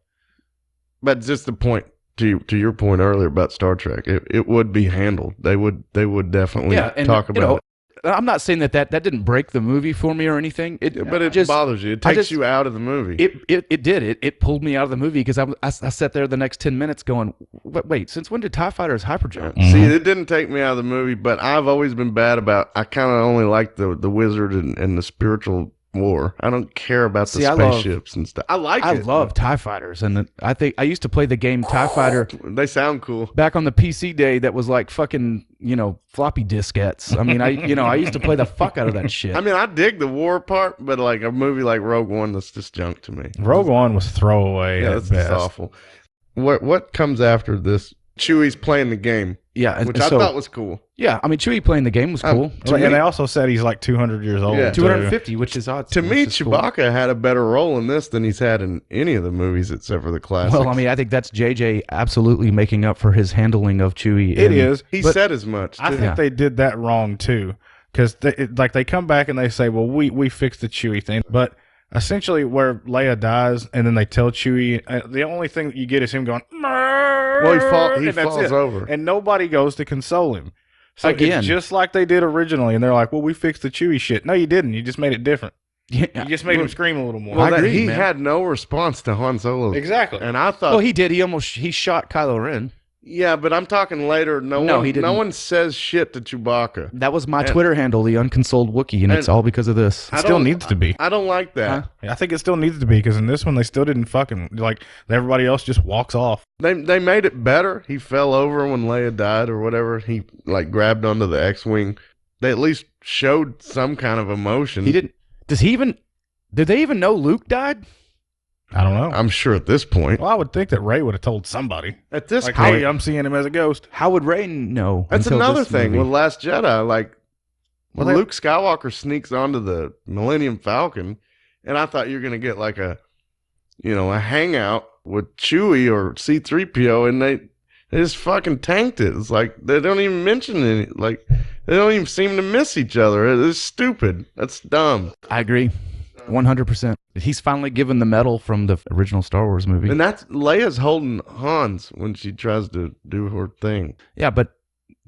But just the point to your point earlier about Star Trek, it would be handled. They would definitely talk about it. I'm not saying that didn't break the movie for me or anything. But it just bothers you. It takes you out of the movie. It did. It pulled me out of the movie because I sat there the next 10 minutes going, wait, since when did TIE fighters hyperjump? See, it didn't take me out of the movie, but I've always been bad about, I kind of only like the wizard and the spiritual war. I don't care about the spaceships and stuff. I love TIE fighters, and I think I used to play the game TIE Fighter. They sound cool. Back on the PC day, that was like fucking, floppy diskettes. I mean, I used to play the fuck out of that shit. I mean, I dig the war part, but like a movie like Rogue One, that's just junk to me. Rogue One was throwaway. Yeah, that's awful. What comes after this? Chewie's playing the game. Yeah, which I thought was cool. Yeah, I mean, Chewie playing the game was cool. And they also said he's like 200 years old. Yeah. 250, which is odd. To me, Chewbacca had a better role in this than he's had in any of the movies except for the classics. Well, I mean, I think that's JJ absolutely making up for his handling of Chewie. It is. He said as much, too. I think they did that wrong, too. Because they come back and they say, well, we fixed the Chewie thing. But essentially where Leia dies and then they tell Chewie, the only thing that you get is him going, well, he falls over. And nobody goes to console him. So Again. it's just like they did originally. And they're like, well, we fixed the Chewie shit. No, you didn't. You just made it different. Yeah. You just made him scream a little more. Well, I agree, he man. had no response to Han Solo. Exactly. And I thought... Well, he did. He shot Kylo Ren. Yeah, but I'm talking later. He didn't. No one says shit to Chewbacca. That was my Twitter handle, the Unconsoled Wookiee, and it's all because of this. It still needs to be. I don't like that. I think it still needs to be because in this one they still didn't fucking like everybody else just walks off. They made it better. He fell over when Leia died or whatever. He like grabbed onto the X-wing. They at least showed some kind of emotion. He didn't. Did they even know Luke died? I don't know. I'm sure at this point. Well, I would think that Rey would have told somebody. At this Like, point, hey, I'm seeing him as a ghost. How would Rey know? that's until another this thing movie? with Last Jedi. Like, Well, Luke Skywalker sneaks onto the Millennium Falcon, and I thought you were gonna get like a hangout with Chewie or C-3PO, and they just fucking tanked it. It's like they don't even mention any. Like, they don't even seem to miss each other. It's stupid. That's dumb. I agree, 100%. He's finally given the medal from the original Star Wars movie. And that's Leia's holding Han's when she tries to do her thing. Yeah, but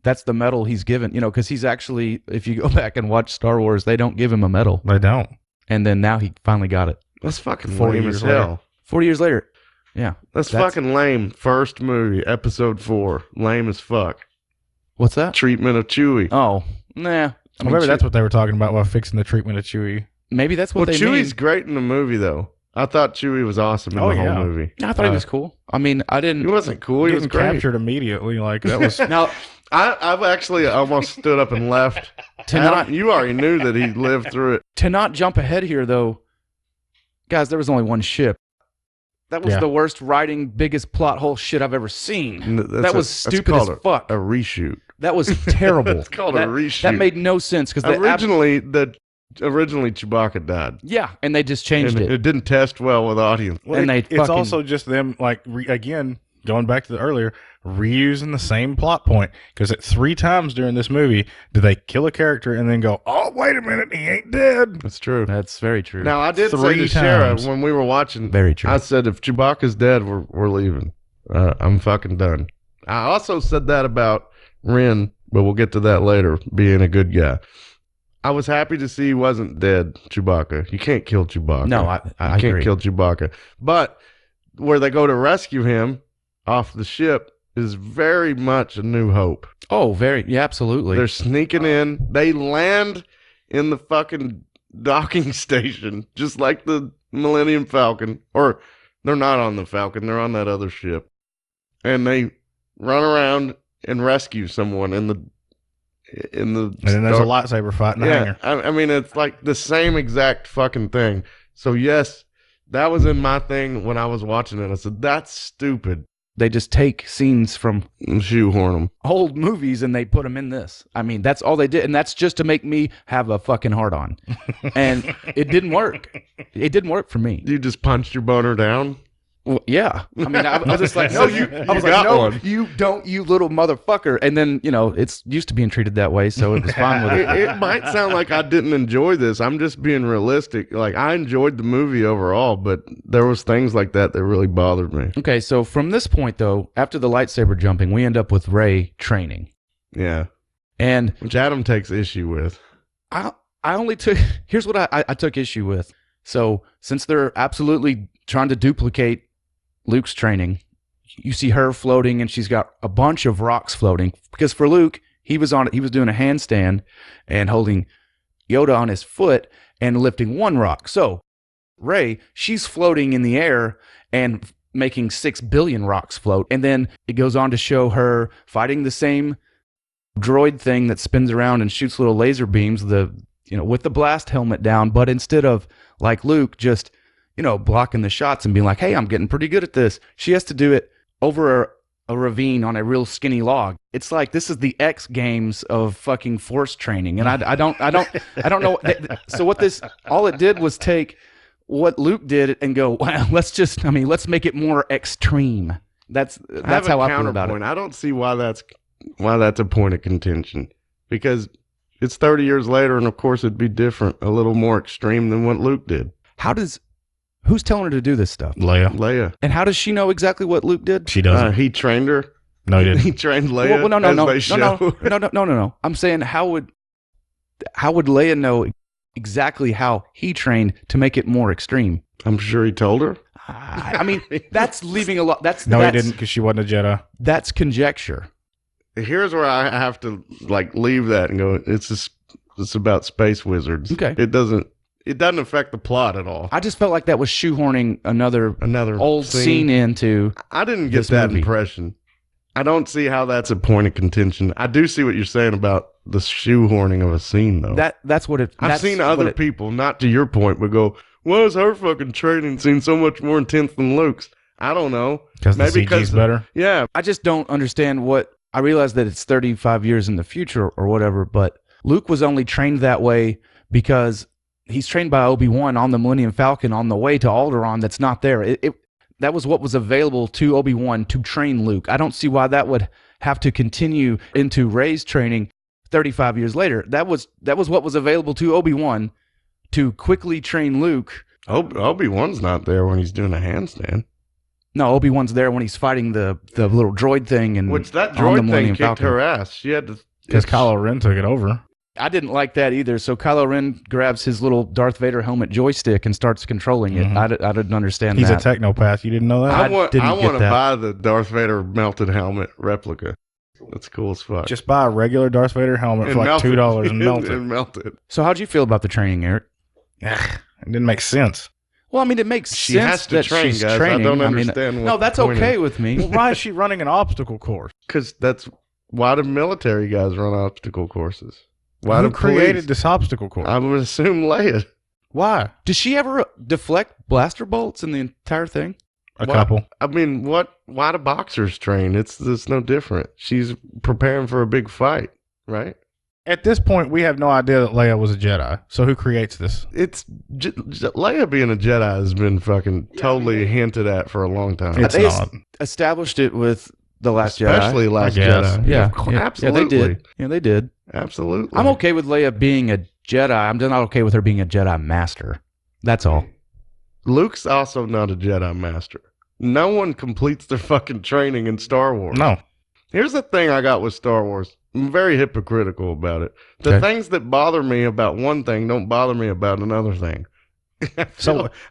that's the medal he's given, because he's actually, if you go back and watch Star Wars, they don't give him a medal. They don't. And then now he finally got it. That's fucking 40 lame years as hell. later. 40 years later. Yeah. That's fucking lame. First movie, episode 4. Lame as fuck. What's that? Treatment of Chewie. Oh, nah. I mean, Maybe that's what they were talking about while fixing the treatment of Chewie. Maybe that's what they Chewie's mean. great in the movie, though. I thought Chewie was awesome in the whole movie. I thought he was cool. I mean, I didn't. He wasn't cool. He was Getting great. captured immediately. Like, that was... Now, I've actually almost stood up and left. You already knew that he lived through it. to not jump ahead here, though, guys, there was only one ship. That was the worst writing, biggest plot hole shit I've ever seen. That was stupid as fuck. A reshoot. That was terrible. It's called a reshoot. That made no sense because Originally Chewbacca died. yeah, and they just changed And it. it didn't test well with audience. Well, And it's also just them, like, again, going back to the earlier, reusing the same plot point. Because at 3 times during this movie, do they kill a character and then go, oh, wait a minute, he ain't dead. That's true. That's very true. Now, I did say 3 to Shara times. when we were watching, Very true. I said, if Chewbacca's dead, we're leaving. I'm fucking done. I also said that about Ren, but we'll get to that later, being a good guy. I was happy to see he wasn't dead, Chewbacca. You can't kill Chewbacca. No, I You can't agree. kill Chewbacca. But where they go to rescue him off the ship is very much a New Hope. Oh, yeah, absolutely. They're sneaking in. They land in the fucking docking station, just like the Millennium Falcon. Or they're not on the Falcon. They're on that other ship. And they run around and rescue someone in the And then there's a lightsaber fight in the hangar. I mean, it's like the same exact fucking thing. So yes, that was in my thing when I was watching it. I said, that's stupid. They just take scenes from And shoehorn them. old movies and they put them in this. I mean, that's all they did. And that's just to make me have a fucking hard on. And it didn't work. It didn't work for me. You just punched your boner down. Well, yeah. I mean, I was just like, no, you. I was got like, no, one. you don't, you little motherfucker. And then, it's used to being treated that way, so it was fine with it. It might sound like I didn't enjoy this. I'm just being realistic. Like, I enjoyed the movie overall, but there was things like that that really bothered me. Okay, so from this point, though, after the lightsaber jumping, we end up with Rey training. Yeah. And Which Adam takes issue with. I only took, here's what I took issue with. So since they're absolutely trying to duplicate Luke's training, you see her floating and she's got a bunch of rocks floating, because for Luke, he was doing a handstand and holding Yoda on his foot and lifting one rock. So Rey, she's floating in the air and making 6 billion rocks float. And then it goes on to show her fighting the same droid thing that spins around and shoots little laser beams, with the blast helmet down, but instead of like Luke just, blocking the shots and being like, hey, I'm getting pretty good at this, she has to do it over a ravine on a real skinny log. It's like, this is the X Games of fucking force training. And I don't know. So all it did was take what Luke did and go, well, let's make it more extreme. That's how I feel about it. I don't see why that's a point of contention, because it's 30 years later, and of course it'd be different, a little more extreme than what Luke did. Who's telling her to do this stuff? Leia. And how does she know exactly what Luke did? She doesn't. He trained her. No, he didn't. He trained Leia. No. I'm saying, how would Leia know exactly how he trained to make it more extreme? I'm sure he told her. I mean, that's leaving a lot. He didn't, because she wasn't a Jedi. That's conjecture. Here's where I have to leave that and go, it's about space wizards. Okay. It doesn't affect the plot at all. I just felt like that was shoehorning another old scene into. I didn't get that impression. I don't see how that's a point of contention. I do see what you're saying about the shoehorning of a scene, though. That's what it. I've seen other people, not to your point, but go, why is her fucking training scene so much more intense than Luke's? I don't know. Because the CG's better? Yeah. I just don't understand I realize that it's 35 years in the future or whatever, but Luke was only trained that way because he's trained by Obi-Wan on the Millennium Falcon on the way to Alderaan that's not there. That was what was available to Obi-Wan to train Luke. I don't see why that would have to continue into Rey's training 35 years later. That was what was available to Obi-Wan to quickly train Luke. Obi-Wan's not there when he's doing a handstand. No, Obi-Wan's there when he's fighting the little droid thing. Which that droid thing kicked her ass. She had to... Because Kylo Ren took it over. I didn't like that either. So Kylo Ren grabs his little Darth Vader helmet joystick and starts controlling it. I didn't understand He's that. He's a technopath. You didn't know that? I want to buy the Darth Vader melted helmet replica. That's cool as fuck. Just buy a regular Darth Vader helmet for like $2 and melt it. And melt it. So how'd you feel about the training, Eric? It didn't make sense. Well, I mean, it makes she sense has to that train, she's guys. training. I don't understand. No, that's okay with me. Well, why is she running an obstacle course? Because that's why the military guys run obstacle courses. Why Who created this obstacle course? I would assume Leia. Why? Does she ever deflect blaster bolts in the entire thing? A couple. I mean, why do boxers train? It's no different. She's preparing for a big fight, right? At this point, we have no idea that Leia was a Jedi. So who creates this? It's Leia being a Jedi has been fucking totally hinted at for a long time. They established it with The Last Jedi. Especially Last Jedi. Yeah, absolutely. Yeah, they did. Absolutely. I'm okay with Leia being a Jedi. I'm just not okay with her being a Jedi Master. That's all. Luke's also not a Jedi Master. No one completes their fucking training in Star Wars. No. Here's the thing I got with Star Wars. I'm very hypocritical about it. The things that bother me about one thing don't bother me about another thing. I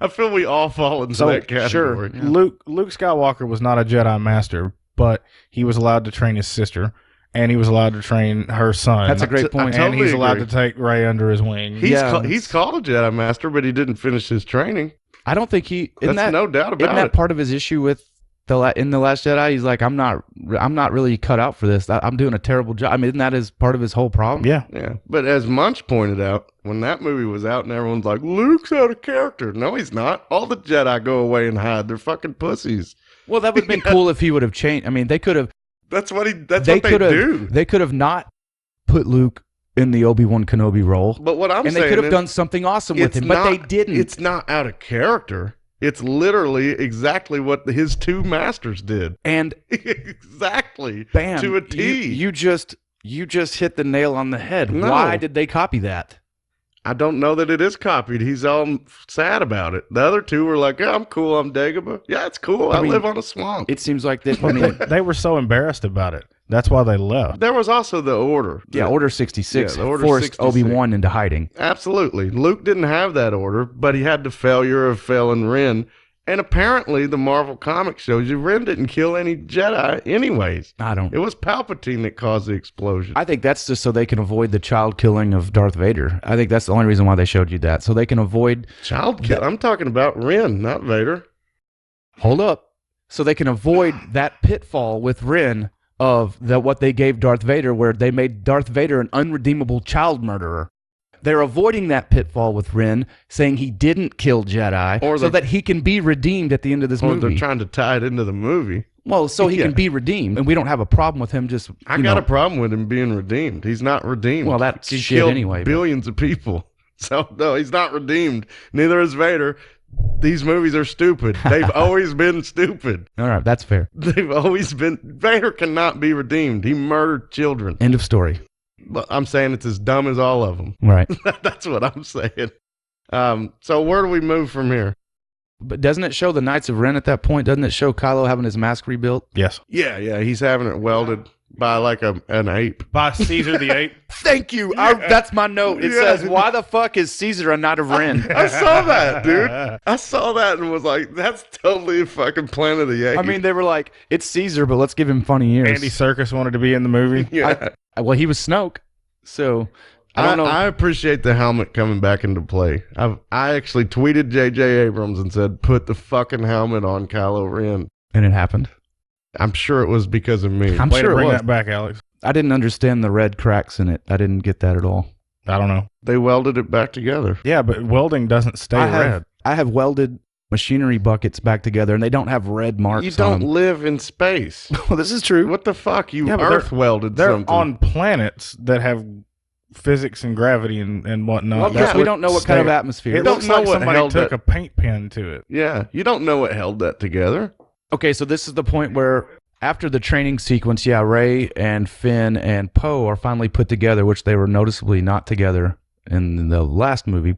feel we all fall into that category. Sure, yeah. Luke Skywalker was not a Jedi Master, but he was allowed to train his sister, and he was allowed to train her son. That's a great point. And he's allowed to take Rey under his wing. He's called a Jedi Master, but he didn't finish his training. I don't think That's no doubt about it. Isn't that part of his issue with in The Last Jedi? He's like, I'm not really cut out for this. I'm doing a terrible job. I mean, isn't that part of his whole problem? Yeah. But as Munch pointed out, when that movie was out and everyone's like, Luke's out of character. No, he's not. All the Jedi go away and hide. They're fucking pussies. Well, that would have been cool if he would have changed. I mean, they could have. That's what they do. They could have not put Luke in the Obi-Wan Kenobi role. But what I'm saying is, and they could have done something awesome with him, but they didn't. It's not out of character. It's literally exactly what his two masters did. And exactly. Bam. To a T. You just hit the nail on the head. No. Why did they copy that? I don't know that it is copied. He's all sad about it. The other two were like, yeah, I'm cool. I'm Dagobah. Yeah, it's cool. I live on a swamp. It seems like that. I mean, they were so embarrassed about it. That's why they left. There was also the Order. Yeah, Order 66 Yeah, the Order forced 66. Obi-Wan into hiding. Absolutely. Luke didn't have that order, but he had the failure of failing Ren. And apparently, the Marvel comic shows you Ren didn't kill any Jedi anyways. It It was Palpatine that caused the explosion. I think that's just so they can avoid the child killing of Darth Vader. I think that's the only reason why they showed you that. So they can avoid... Child kill? I'm talking about Ren, not Vader. Hold up. So they can avoid that pitfall with Ren of what they gave Darth Vader, where they made Darth Vader an unredeemable child murderer. They're avoiding that pitfall with Ren, saying he didn't kill Jedi, so that he can be redeemed at the end of this Or movie. they're trying to tie it into the movie. Well, so he Yeah. can be redeemed, and we don't have a problem with him just... I got a problem with him being redeemed. He's not redeemed. Well, that's he shit killed anyway, but- billions of people. So, no, he's not redeemed. Neither is Vader. These movies are stupid. They've always been stupid. All right, that's fair. They've always been... Vader cannot be redeemed. He murdered children. End of story. But I'm saying it's as dumb as all of them. Right. That's what I'm saying. So where do we move from here? But doesn't it show the Knights of Ren at that point? Doesn't it show Kylo having his mask rebuilt? Yes. Yeah, he's having it welded by like an ape. By Caesar the Ape. Thank you. That's my note. It Yeah. says, why the fuck is Caesar a Knight of Ren? I saw that, dude. I saw that and was like, that's totally a fucking Planet of the Apes. I mean, they were like, it's Caesar, but let's give him funny ears. Andy Serkis wanted to be in the movie. yeah. Well, he was Snoke, so I don't know. I appreciate the helmet coming back into play. I actually tweeted J.J. Abrams and said, put the fucking helmet on Kylo Ren. And it happened. I'm sure it was because of me. I'm Way sure to it bring was. that back, Alex. I didn't understand the red cracks in it. I didn't get that at all. I don't know. They welded it back together. Yeah, but welding doesn't stay red. I have welded machinery buckets back together, and they don't have red marks You don't on them. live in space. Well, this is true. What the fuck? You Yeah, but earth welded They're something. on planets that have physics and gravity and whatnot. Well, That's we what don't know what stay- kind of atmosphere. It don't looks know like what somebody held took that- a paint pen to it. Yeah, you don't know what held that together. Okay, so this is the point where after the training sequence, Rey and Finn and Poe are finally put together, which they were noticeably not together in the last movie,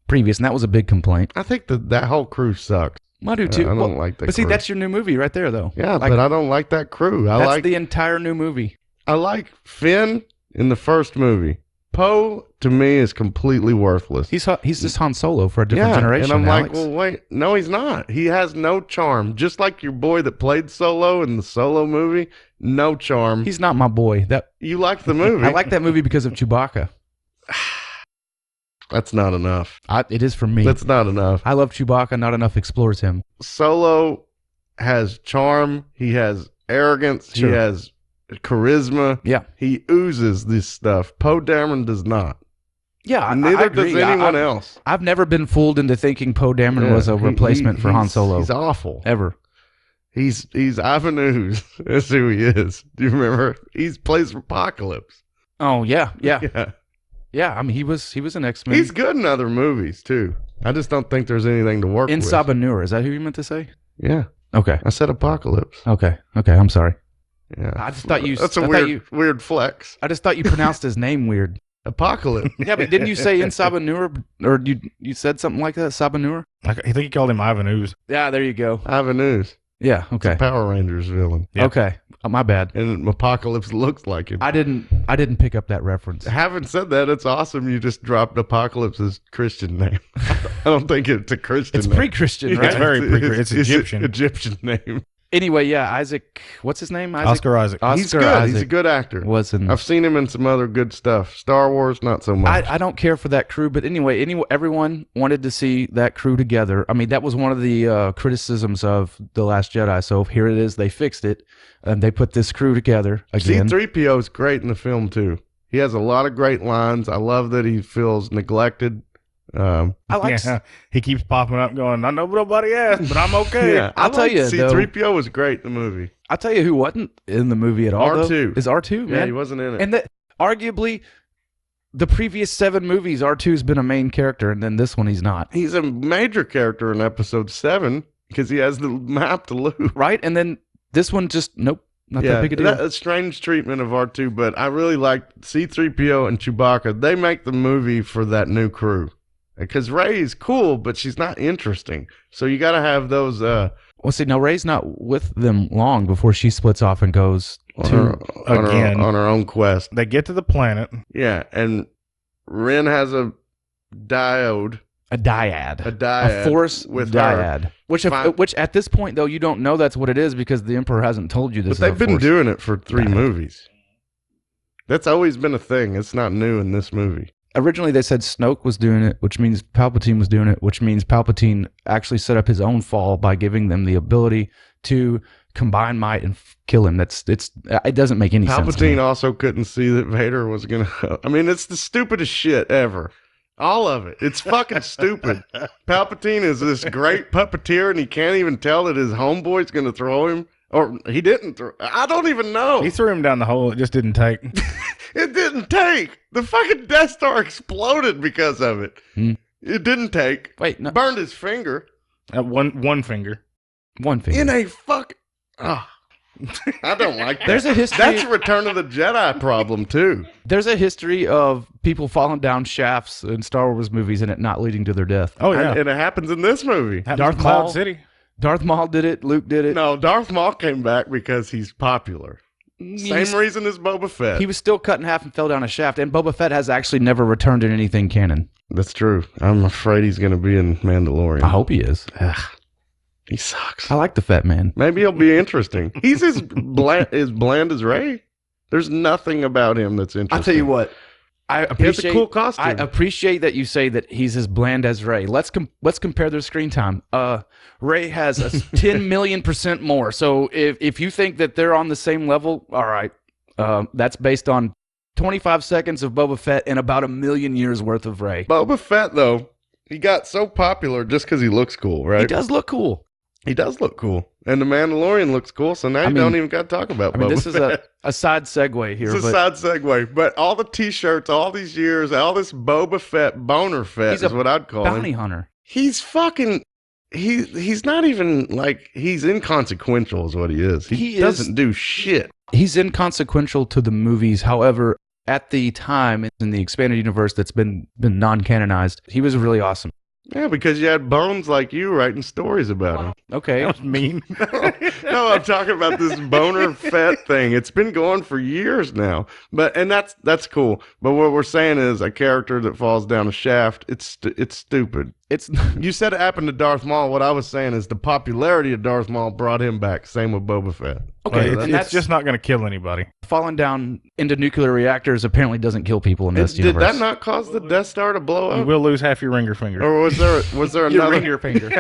previous, and that was a big complaint. I think that whole crew sucks. I do too. I don't like that But see, crew. that's your new movie right there, though. Yeah, Like, but I don't like that crew. that's the entire new movie. I like Finn in the first movie. Poe to me is completely worthless. He's just Han Solo for a different generation. and I'm Alex. like, well, wait, no, he's not. He has no charm. Just like your boy that played Solo in the Solo movie, no charm. he's not my boy. You like the movie? I like that movie because of Chewbacca. That's not enough. It is for me. That's not enough. I love Chewbacca. Not enough explores him. Solo has charm. He has arrogance. Sure. He has charisma. Yeah. He oozes this stuff. Poe Dameron does not. Yeah, I Neither agree. does anyone else. I've never been fooled into thinking Poe Dameron was a replacement for Han Solo. He's awful. Ever. He's Ivan Ooze. That's who he is. Do you remember? He plays Apocalypse. Oh yeah. Yeah. Yeah, I mean, he was an X-Men. He's good in other movies too. I just don't think there's anything to work in with. Sabanur. Is that who you meant to say? Yeah. Okay. I said Apocalypse. Okay. I'm sorry. Yeah. I just thought you. That's a I thought weird flex. I just thought you pronounced his name weird. Apocalypse. Yeah, but didn't you say in Sabanur, or you said something like that? Sabanur. I think he called him Ivan Ooze. Yeah, there you go. Ivan Ooze. Yeah. Okay. Power Rangers villain. Yeah. Okay. My bad. And Apocalypse looks like him. I didn't pick up that reference. Having said that, it's awesome you just dropped Apocalypse's Christian name. I don't think it's a Christian It's name. pre-Christian, right? It's very it's Egyptian. Egyptian name. Anyway, yeah, Isaac. What's his name? Oscar Isaac. He's good. Isaac He's a good actor. was in. I've seen him in some other good stuff. Star Wars, not so much. I don't care for that crew, but anyway, everyone wanted to see that crew together. I mean, that was one of the criticisms of The Last Jedi. So here it is. They fixed it, and they put this crew together again. C-3PO is great in the film, too. He has a lot of great lines. I love that he feels neglected. I like. Yeah, he keeps popping up going, I know nobody asked, but I'm okay. Yeah, I'll tell you, though- C-3PO was great in the movie. I'll tell you who wasn't in the movie at all. R2. Though, is R2? Yeah, Man. he wasn't in it. And that arguably, the previous 7 movies, R2's been a main character, and then this one he's not. He's a major character in episode 7 because he has the map to Luke. Right? And then this one just nope, not that big a deal. A strange treatment of R2, but I really like C-3PO and Chewbacca. They make the movie for that new crew. Because Rey is cool, but she's not interesting. So you got to have those. Well, see, now Rey's not with them long before she splits off and goes on her own quest. They get to the planet. Yeah, and Ren has a dyad. A dyad. A force with dyad. her. Which at this point, though, you don't know that's what it is because the Emperor hasn't told you this. But they've been doing it for 3 dyad. movies. That's always been a thing. It's not new in this movie. Originally, they said Snoke was doing it, which means Palpatine was doing it, which means Palpatine actually set up his own fall by giving them the ability to combine might and kill him. It doesn't make any sense. Palpatine also couldn't see that Vader was going to... I mean, it's the stupidest shit ever. All of it. It's fucking stupid. Palpatine is this great puppeteer, and he can't even tell that his homeboy's going to throw him. Or he didn't throw... I don't even know. He threw him down the hole. It just didn't take. It didn't take. The fucking Death Star exploded because of it. It didn't take. Wait, no. Burned his finger. One finger. One finger. In a fuck... Oh. I don't like that. There's a history. That's a Return of the Jedi problem, too. There's a history of people falling down shafts in Star Wars movies and it not leading to their death. Oh, yeah. And it happens in this movie. Darth Cloud Maul. City. Darth Maul did it. Luke did it. No, Darth Maul came back because he's popular. Same reason as Boba Fett. He was still cut in half and fell down a shaft, and Boba Fett has actually never returned in anything canon. That's true. I'm afraid he's going to be in Mandalorian. I hope he is. Ugh, he sucks. I like the Fett man. Maybe he'll be interesting. He's as bland as Rey. There's nothing about him that's interesting. I'll tell you what. I He has a appreciate cool costume. I appreciate that you say that he's as bland as Rey. Let's compare their screen time. Rey has a 10 million% more. So if you think that they're on the same level, all right. That's based on 25 seconds of Boba Fett and about 1 million years worth of Rey. Boba Fett, though, he got so popular just because he looks cool, right? He does look cool. He does look cool. And the Mandalorian looks cool, so now you don't even got to talk about Boba this is Fett. a side segue here. It's a side segue. But all the T-shirts, all these years, all this Boba Fett, Boner Fett He's is a what I'd call bounty him. hunter. He's fucking... He's not even, like... He's inconsequential is what he is. He doesn't do shit. He's inconsequential to the movies. However, at the time, in the expanded universe that's been non-canonized, he was really awesome. Yeah, because you had bones like you writing stories about him. Okay. That was mean. No, I'm talking about this Boner Fett thing. It's been going for years now. And that's cool. But what we're saying is a character that falls down a shaft, it's stupid. You said it happened to Darth Maul. What I was saying is the popularity of Darth Maul brought him back. Same with Boba Fett. Okay, Well, it's just not going to kill anybody. Falling down into nuclear reactors apparently doesn't kill people in this Did universe. that not cause the Death Star to blow You up? will lose half your ringer finger. Or was there Your another? ringer finger.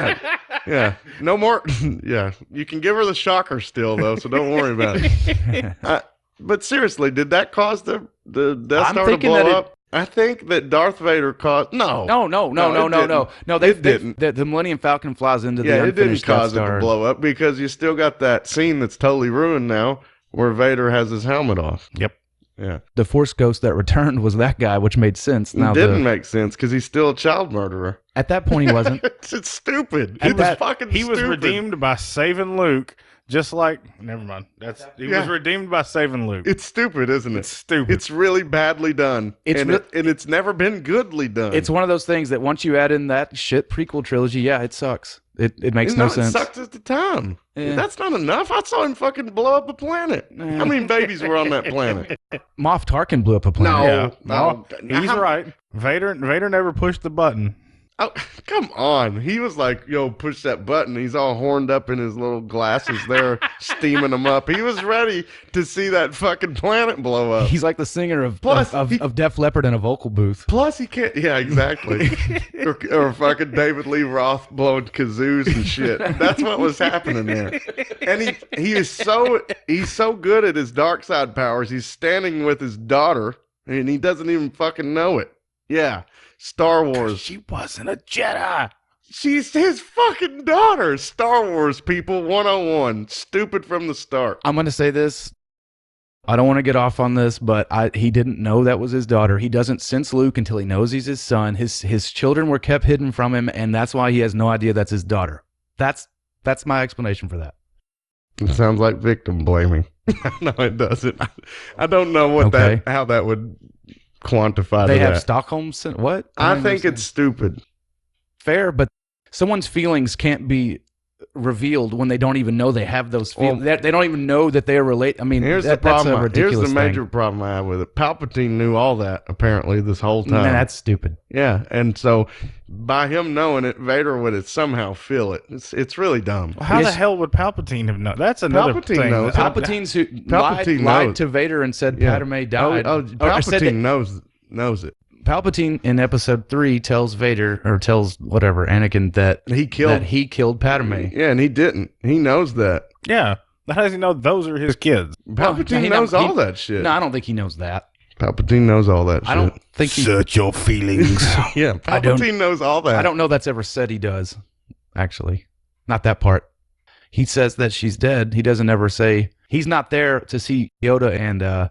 Yeah. No more. Yeah. You can give her the shocker still, though, so don't worry about it. But seriously, did that cause the Death Star to blow up? I think that Darth Vader caused... No. No. No, It didn't. The Millennium Falcon flies into the Yeah, it didn't unfinished cause Death it Star. to blow up because you still got that scene that's totally ruined now where Vader has his helmet off. Yep. Yeah. The Force Ghost that returned was that guy, which made sense. Now It didn't make sense because he's still a child murderer. at that point he wasn't. It's stupid. He He was was fucking He was stupid. redeemed by saving Luke, just like... Never mind. He was redeemed by saving Luke. It's stupid, isn't it? It's stupid. It's really badly done. It's and it's never been goodly done. It's one of those things that once you add in that shit prequel trilogy, yeah, it sucks. It makes no sense. It sucked at the time. Yeah. That's not enough. I saw him fucking blow up a planet. How many babies were on that planet? Moff Tarkin blew up a planet. No. He's right. Vader never pushed the button. Oh, come on. He was like, yo, push that button. He's all horned up in his little glasses there, steaming them up. He was ready to see that fucking planet blow up. He's like the singer of Plus, of Def Leppard in a vocal booth. Plus, he can't. Yeah, exactly. or fucking David Lee Roth blowing kazoos and shit. That's what was happening there. And he's so good at his dark side powers. He's standing with his daughter, and he doesn't even fucking know it. Yeah, Star Wars. She wasn't a Jedi. She's his fucking daughter. Star Wars people 101. Stupid from the start. I'm going to say this. I don't want to get off on this, but he didn't know that was his daughter. He doesn't sense Luke until he knows he's his son. His children were kept hidden from him, and that's why he has no idea that's his daughter. That's my explanation for that. It sounds like victim blaming. No, it doesn't. I don't know what how that would quantify. They to have that. Stockholm what? I think it's stupid. Fair, but someone's feelings can't be revealed when they don't even know they have those feelings. They don't even know that they're related. I mean, Here's the that's problem. a ridiculous Here's the major thing. problem I have with it. Palpatine knew all that apparently this whole time. Man, that's stupid. Yeah, and so by him knowing it, Vader would somehow feel it. It's really dumb. How Yes. the hell would Palpatine have known? That's another Palpatine thing. knows. Palpatine's who Palpatine lied knows. to Vader and said Yeah. Padme died. Oh, Or said Palpatine that- knows it. Palpatine in Episode 3 tells Vader or tells whatever Anakin that He killed Padme. Yeah, and he didn't. He knows that. Yeah. How does he know those are his kids? Palpatine he knows don't- all that shit. No, I don't think he knows that. Palpatine knows all that shit. I don't think he. Search your feelings. Yeah, I don't- Palpatine knows all that. I don't know that's ever said he does. Actually, not that part. He says that she's dead. He doesn't ever say he's not there to see Yoda and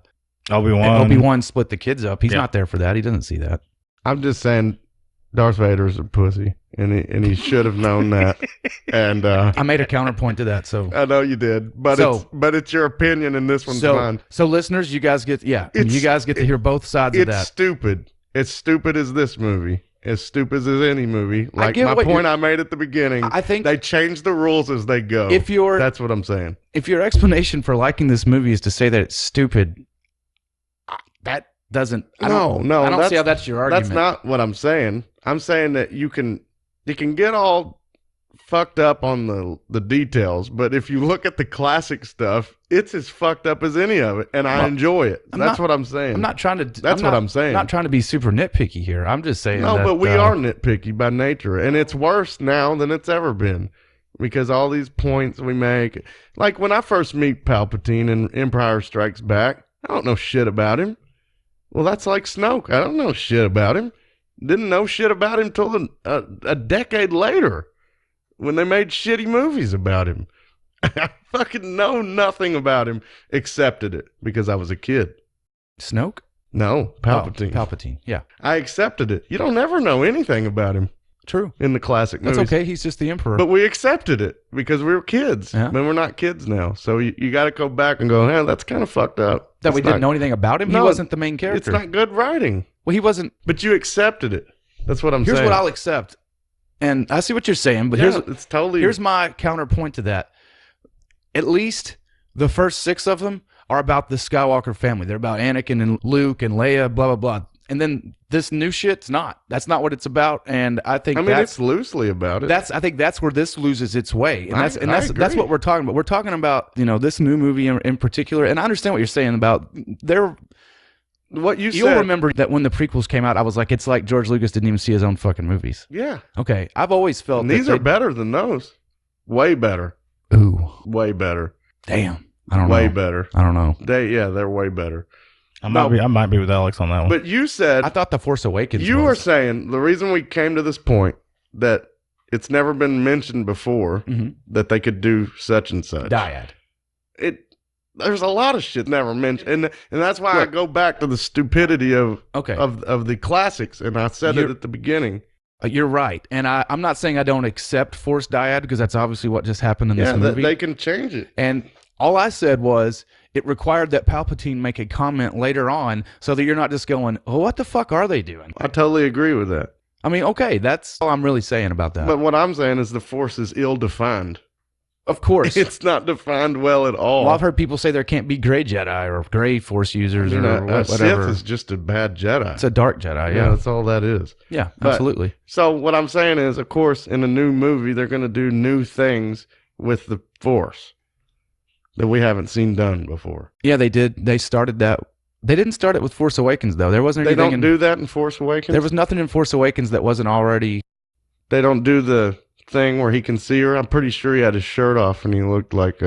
Obi-Wan split the kids up. He's Yeah. not there for that. He doesn't see that. I'm just saying, Darth Vader's a pussy, and he should have known that. And I made a counterpoint to that. So, I know you did, but it's your opinion, and this one's mine. so listeners, you guys get to hear both sides of It's that. stupid. It's stupid as this movie. As stupid as any movie. Like get my what point I made at the beginning. I think they change the rules as they go. That's what I'm saying. If your explanation for liking this movie is to say that it's stupid, that doesn't. I don't see how that's your argument. That's not what I'm saying. I'm saying that you can get all fucked up on the details, but if you look at the classic stuff, it's as fucked up as any of it, and I enjoy it. That's what I'm saying. I'm not trying to. That's what I'm saying. I'm not trying to be super nitpicky here. I'm just saying. No, that, but we are nitpicky by nature, and it's worse now than it's ever been because all these points we make. Like when I first meet Palpatine in Empire Strikes Back, I don't know shit about him. Well, that's like Snoke. I don't know shit about him. Didn't know shit about him till a decade later when they made shitty movies about him. I fucking know nothing about him, accepted it because I was a kid. Snoke? No, Palpatine. Oh, Palpatine, yeah. I accepted it. You don't ever know anything about him True. in the classic That's movies. okay. He's just the Emperor. But we accepted it because we were kids. Yeah. But we're not kids now. So you got to go back and go, hey, that's kind of fucked up. that we didn't know anything about him? He No, wasn't the main character. It's not good writing. Well, he wasn't. But you accepted it. That's what I'm Here's saying. what I'll accept. And I see what you're saying, but it's totally. here's my counterpoint to that. At least the first 6 of them are about the Skywalker family. They're about Anakin and Luke and Leia, blah, blah, blah. And then this new shit's not. That's not what it's about. And I think it's loosely about it. I think that's where this loses its way. And that's I that's agree. what we're talking about. We're talking about, this new movie in particular. And I understand what you're saying about What you'll said. remember that when the prequels came out, I was like, it's like George Lucas didn't even see his own fucking movies. Yeah. Okay. I've always felt And that these are better than those. Way better. Ooh, Way better. damn. I don't Way know. better. I don't know. They're way better. I might be with Alex on that one. But you said I thought The Force Awakens you were was. saying the reason we came to this point that it's never been mentioned before Mhm. that they could do such and such. Dyad. There's a lot of shit never mentioned, and that's why Look. I go back to the stupidity of Okay. of the classics, and I said it You're- at the beginning. You're right. And I'm not saying I don't accept Force Dyad because that's obviously what just happened in this Yeah, movie. they can change it. And all I said was it required that Palpatine make a comment later on so that you're not just going, oh, what the fuck are they doing? I totally agree with that. I mean, okay, that's all I'm really saying about that. But what I'm saying is the Force is ill-defined. of course. It's not defined well at all. Well, I've heard people say there can't be gray Jedi or gray Force users or a Sith whatever. is just a bad Jedi. It's a dark Jedi, Yeah, yeah. that's all that is. Yeah, But- absolutely. So what I'm saying is, of course, in a new movie, they're going to do new things with the Force that we haven't seen done before. Yeah, they did. They started that. They didn't start it with Force Awakens, though. There wasn't They anything don't do that in Force Awakens? There was nothing in Force Awakens that wasn't already. They don't do the thing where he can see her? I'm pretty sure he had his shirt off and he looked like,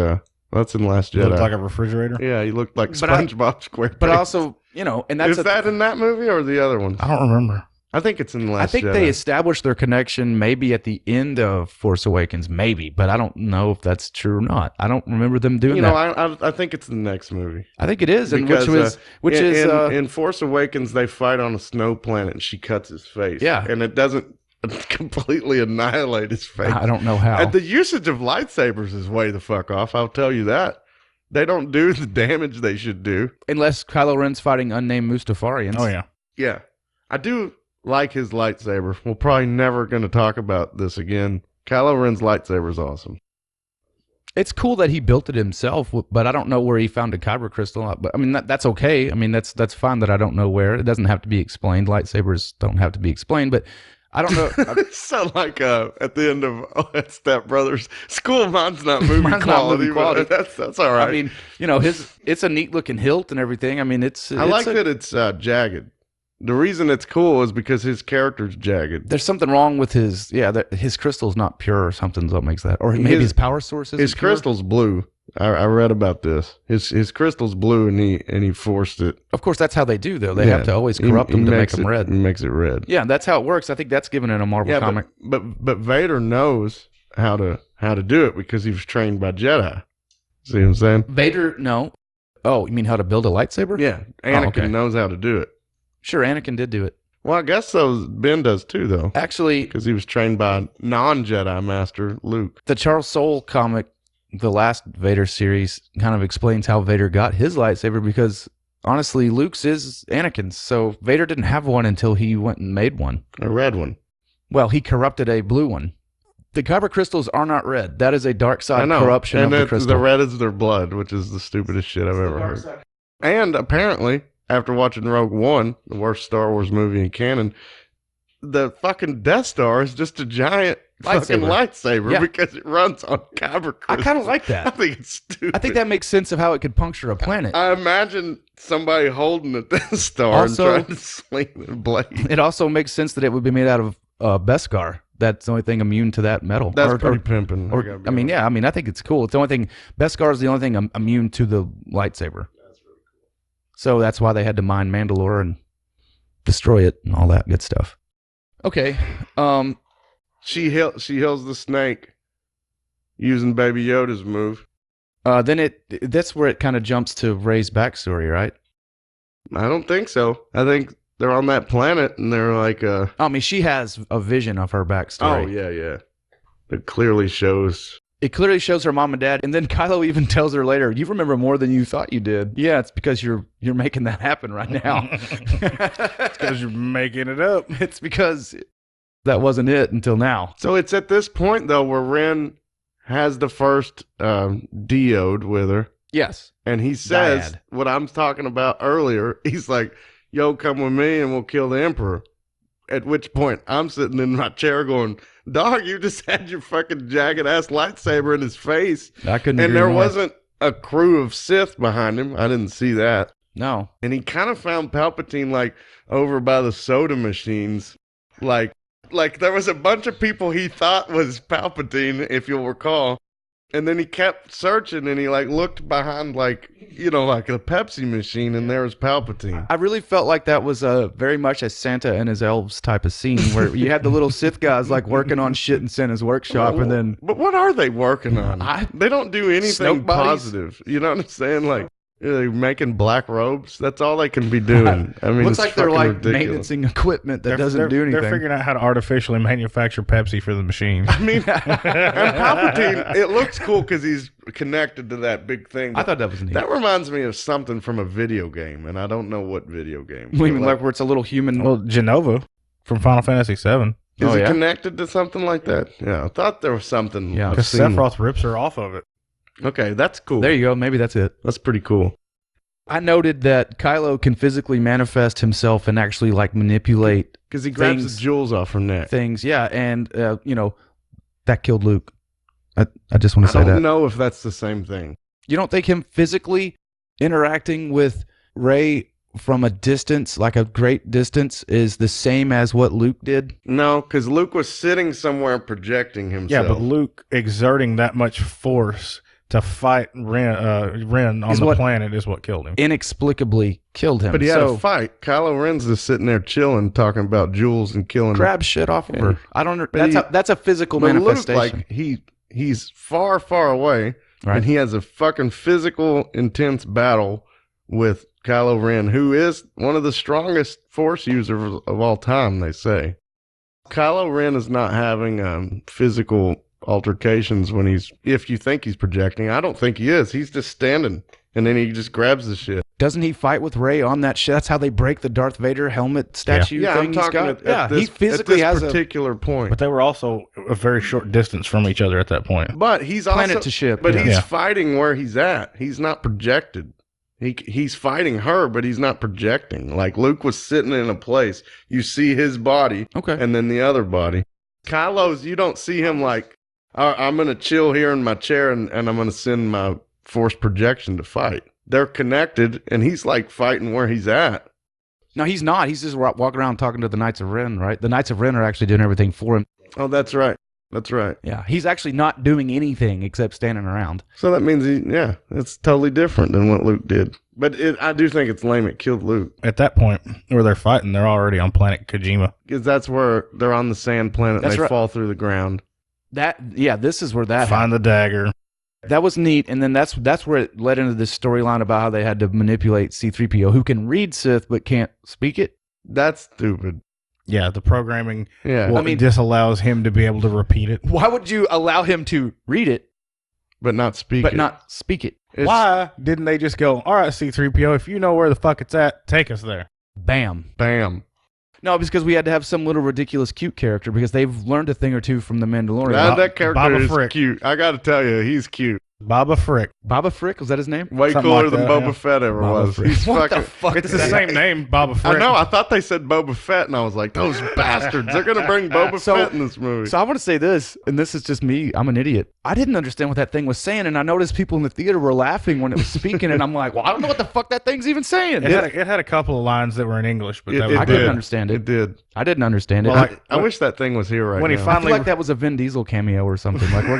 that's in Last It Jedi. looked like a refrigerator. Yeah, he looked like But I- SpongeBob SquarePants. But also, and that's Is that in that movie or the other ones? I don't remember. I think it's in the I Last think Jedi. they established their connection maybe at the end of Force Awakens, maybe, but I don't know if that's true or not. I don't remember them doing know, that. I think it's the next movie. I think it is, and Because, in in Force Awakens they fight on a snow planet and she cuts his face. Yeah. and it doesn't completely annihilate his face. I don't know how. And the usage of lightsabers is way the fuck off. I'll tell you that. They don't do the damage they should do. Unless Kylo Ren's fighting unnamed Mustafarians. Oh yeah. Yeah, I do like his lightsaber. We're probably never going to talk about this again. Kylo Ren's lightsaber is awesome. It's cool that he built it himself, but I don't know where he found a kyber crystal. But I mean, that's okay. I mean, that's fine that I don't know where. It doesn't have to be explained. Lightsabers don't have to be explained, but I don't know. Sound like at the end of Step Brothers, School of Mine's not movie Mine's not quality. movie quality. But that's all right. I mean, it's a neat looking hilt and everything. I mean, I like that it's jagged. The reason it's cool is because his character's jagged. There's something wrong with his crystal's not pure or something that makes that. Or maybe his power source isn't His pure. crystal's blue. I read about this. His crystal's blue, and he forced it. Of course, that's how they do, though. They have to always corrupt them to make them red. He makes it red. Yeah, that's how it works. I think that's given in a Marvel comic. But Vader knows how to do it because he was trained by Jedi. See what I'm saying? Vader, no. Oh, you mean how to build a lightsaber? Yeah, Anakin okay. knows how to do it. Sure, Anakin did do it. Well, I guess so. Ben does too, though, Actually, because he was trained by non-Jedi Master Luke. the Charles Soule comic, the last Vader series, kind of explains how Vader got his lightsaber because, honestly, Luke's is Anakin's. So Vader didn't have one until he went and made one. A red one. Well, he corrupted a blue one. The kyber crystals are not red. That is a dark side corruption and of the crystal. the red is their blood, which is the stupidest shit I've ever heard. And apparently, after watching Rogue One, the worst Star Wars movie in canon, the fucking Death Star is just a giant fucking lightsaber because it runs on kyber crystals. I kind of like I that. think it's stupid. I think that makes sense of how it could puncture a planet. I imagine somebody holding a Death Star Also- and trying to sling the blade. It also makes sense that it would be made out of Beskar. That's the only thing immune to that metal. That's pretty pimping. I think it's cool. It's the only thing. Beskar is the only thing immune to the lightsaber. That's really cool. So that's why they had to mine Mandalore and destroy it and all that good stuff. Okay. She heals the snake using Baby Yoda's move. Then that's where it kind of jumps to Rey's backstory, right? I don't think so. I think they're on that planet and they're like I mean, she has a vision of her backstory. Oh yeah. It clearly shows. It clearly shows her mom and dad, and then Kylo even tells her later, "You remember more than you thought you did." Yeah, it's because you're making that happen right now. It's because you're making it up. It's because that wasn't it until now. So it's at this point though where Ren has the first deode with her, Yes. and he says Dyad. what I'm talking about earlier. He's like, "Yo, come with me and we'll kill the Emperor." At which point I'm sitting in my chair going, "Dog, you just had your fucking jagged ass lightsaber in his face." I couldn't And agree there more. wasn't a crew of Sith behind him. I didn't see that. No. And he kind of found Palpatine like over by the soda machines. Like there was a bunch of people he thought was Palpatine, if you'll recall. And then he kept searching and he like looked behind like a Pepsi machine and there was Palpatine. I really felt like that was very much a Santa and his elves type of scene where you had the little Sith guys like working on shit in Santa's workshop, and then But what are they working on? They don't do anything Snoke bodies? positive. You know what I'm saying? Like, they're making black robes. That's all they can be doing. I mean, looks it's like they're fucking like ridiculous. maintaining equipment that doesn't do anything. They're figuring out how to artificially manufacture Pepsi for the machine. I mean, and Palpatine, it looks cool because he's connected to that big thing. I thought that was neat. That reminds me of something from a video game, and I don't know what video game. You mean like where it's a little human? Well, Genova from Final Fantasy VII. is oh, it yeah? connected to something like that? Yeah, I thought there was something. Yeah. I've Because seen. Sephiroth rips her off of it. Okay, that's cool. There you go. Maybe that's it. That's pretty cool. I noted that Kylo can physically manifest himself and actually like manipulate Because he grabs Things- the jewels off her neck. things. Yeah, and that killed Luke. I just want I to say don't that. know if that's the same thing. You don't think him physically interacting with Rey from a distance, like a great distance, is the same as what Luke did? No, because Luke was sitting somewhere projecting Yeah, himself. but Luke exerting that much force to fight Ren on Is the what- planet is what killed him. Inexplicably killed him. But he had so a fight. Kylo Ren's just sitting there chilling, talking about jewels and killing. grab shit off of her. I don't know. But That's a physical But Luke, manifestation. like he's far, far away, Right. and he has a fucking physical, intense battle with Kylo Ren, who is one of the strongest Force users of all time. They say Kylo Ren is not having physical altercations when if you think he's projecting. I don't think he is. He's just standing and then he just grabs the shit. Doesn't he fight with Rey on that shit? That's how they break the Darth Vader helmet statue Yeah, thing I'm talking he's got. at He physically at has this particular point. But they were also a very short distance from each other at that point. But he's planet also to ship. But yeah. he's fighting where he's at. He's not projected. He's fighting her, but he's not projecting. Like Luke was sitting in a place. You see his body, Okay. and then the other body. Kylo's, you don't see him like, I'm going to chill here in my chair and I'm going to send my force projection to fight. They're connected, and he's like fighting where he's at. No, he's not. He's just walking around talking to the Knights of Ren, right? The Knights of Ren are actually doing everything for him. Oh, that's right. That's right. Yeah, he's actually not doing anything except standing around. So that means it's totally different than what Luke did. But I do think it's lame it killed Luke. At that point where they're fighting, they're already on planet Kojima. Because that's where they're on the sand planet and That's they right. fall through the ground. This is where that Find the dagger. That was neat, and then that's where it led into this storyline about how they had to manipulate C-3PO, who can read Sith but can't speak it. That's stupid. Yeah, the programming Yeah. disallows him to be able to repeat it. Why would you allow him to read it But not speak but it. not speak it? It's- Why didn't they just go, all right, C-3PO, if you know where the fuck it's at, take us there? Bam. Bam. No, because we had to have some little ridiculous cute character because they've learned a thing or two from the Mandalorian. That character Baba is Frick. cute. I got to tell you, he's cute. Baba Frick. Baba Frick, was that his name? Way Something cooler like than that, Boba yeah. Fett ever Baba was. Frick. He's What fucking. the fuck? It's the same name, Baba Frick. I know. I thought they said Boba Fett, and I was like, those bastards. They're going to bring Boba Fett in this movie. So I want to say this, and this is just me. I'm an idiot. I didn't understand what that thing was saying, and I noticed people in the theater were laughing when it was speaking, and I'm like, well, I don't know what the fuck that thing's even saying. It had a couple of lines that were in English, but that was I it couldn't did. understand it. It did. I didn't understand it. Well, I wish that thing was here right when he now. I finally feel like that was a Vin Diesel cameo or something. Like we're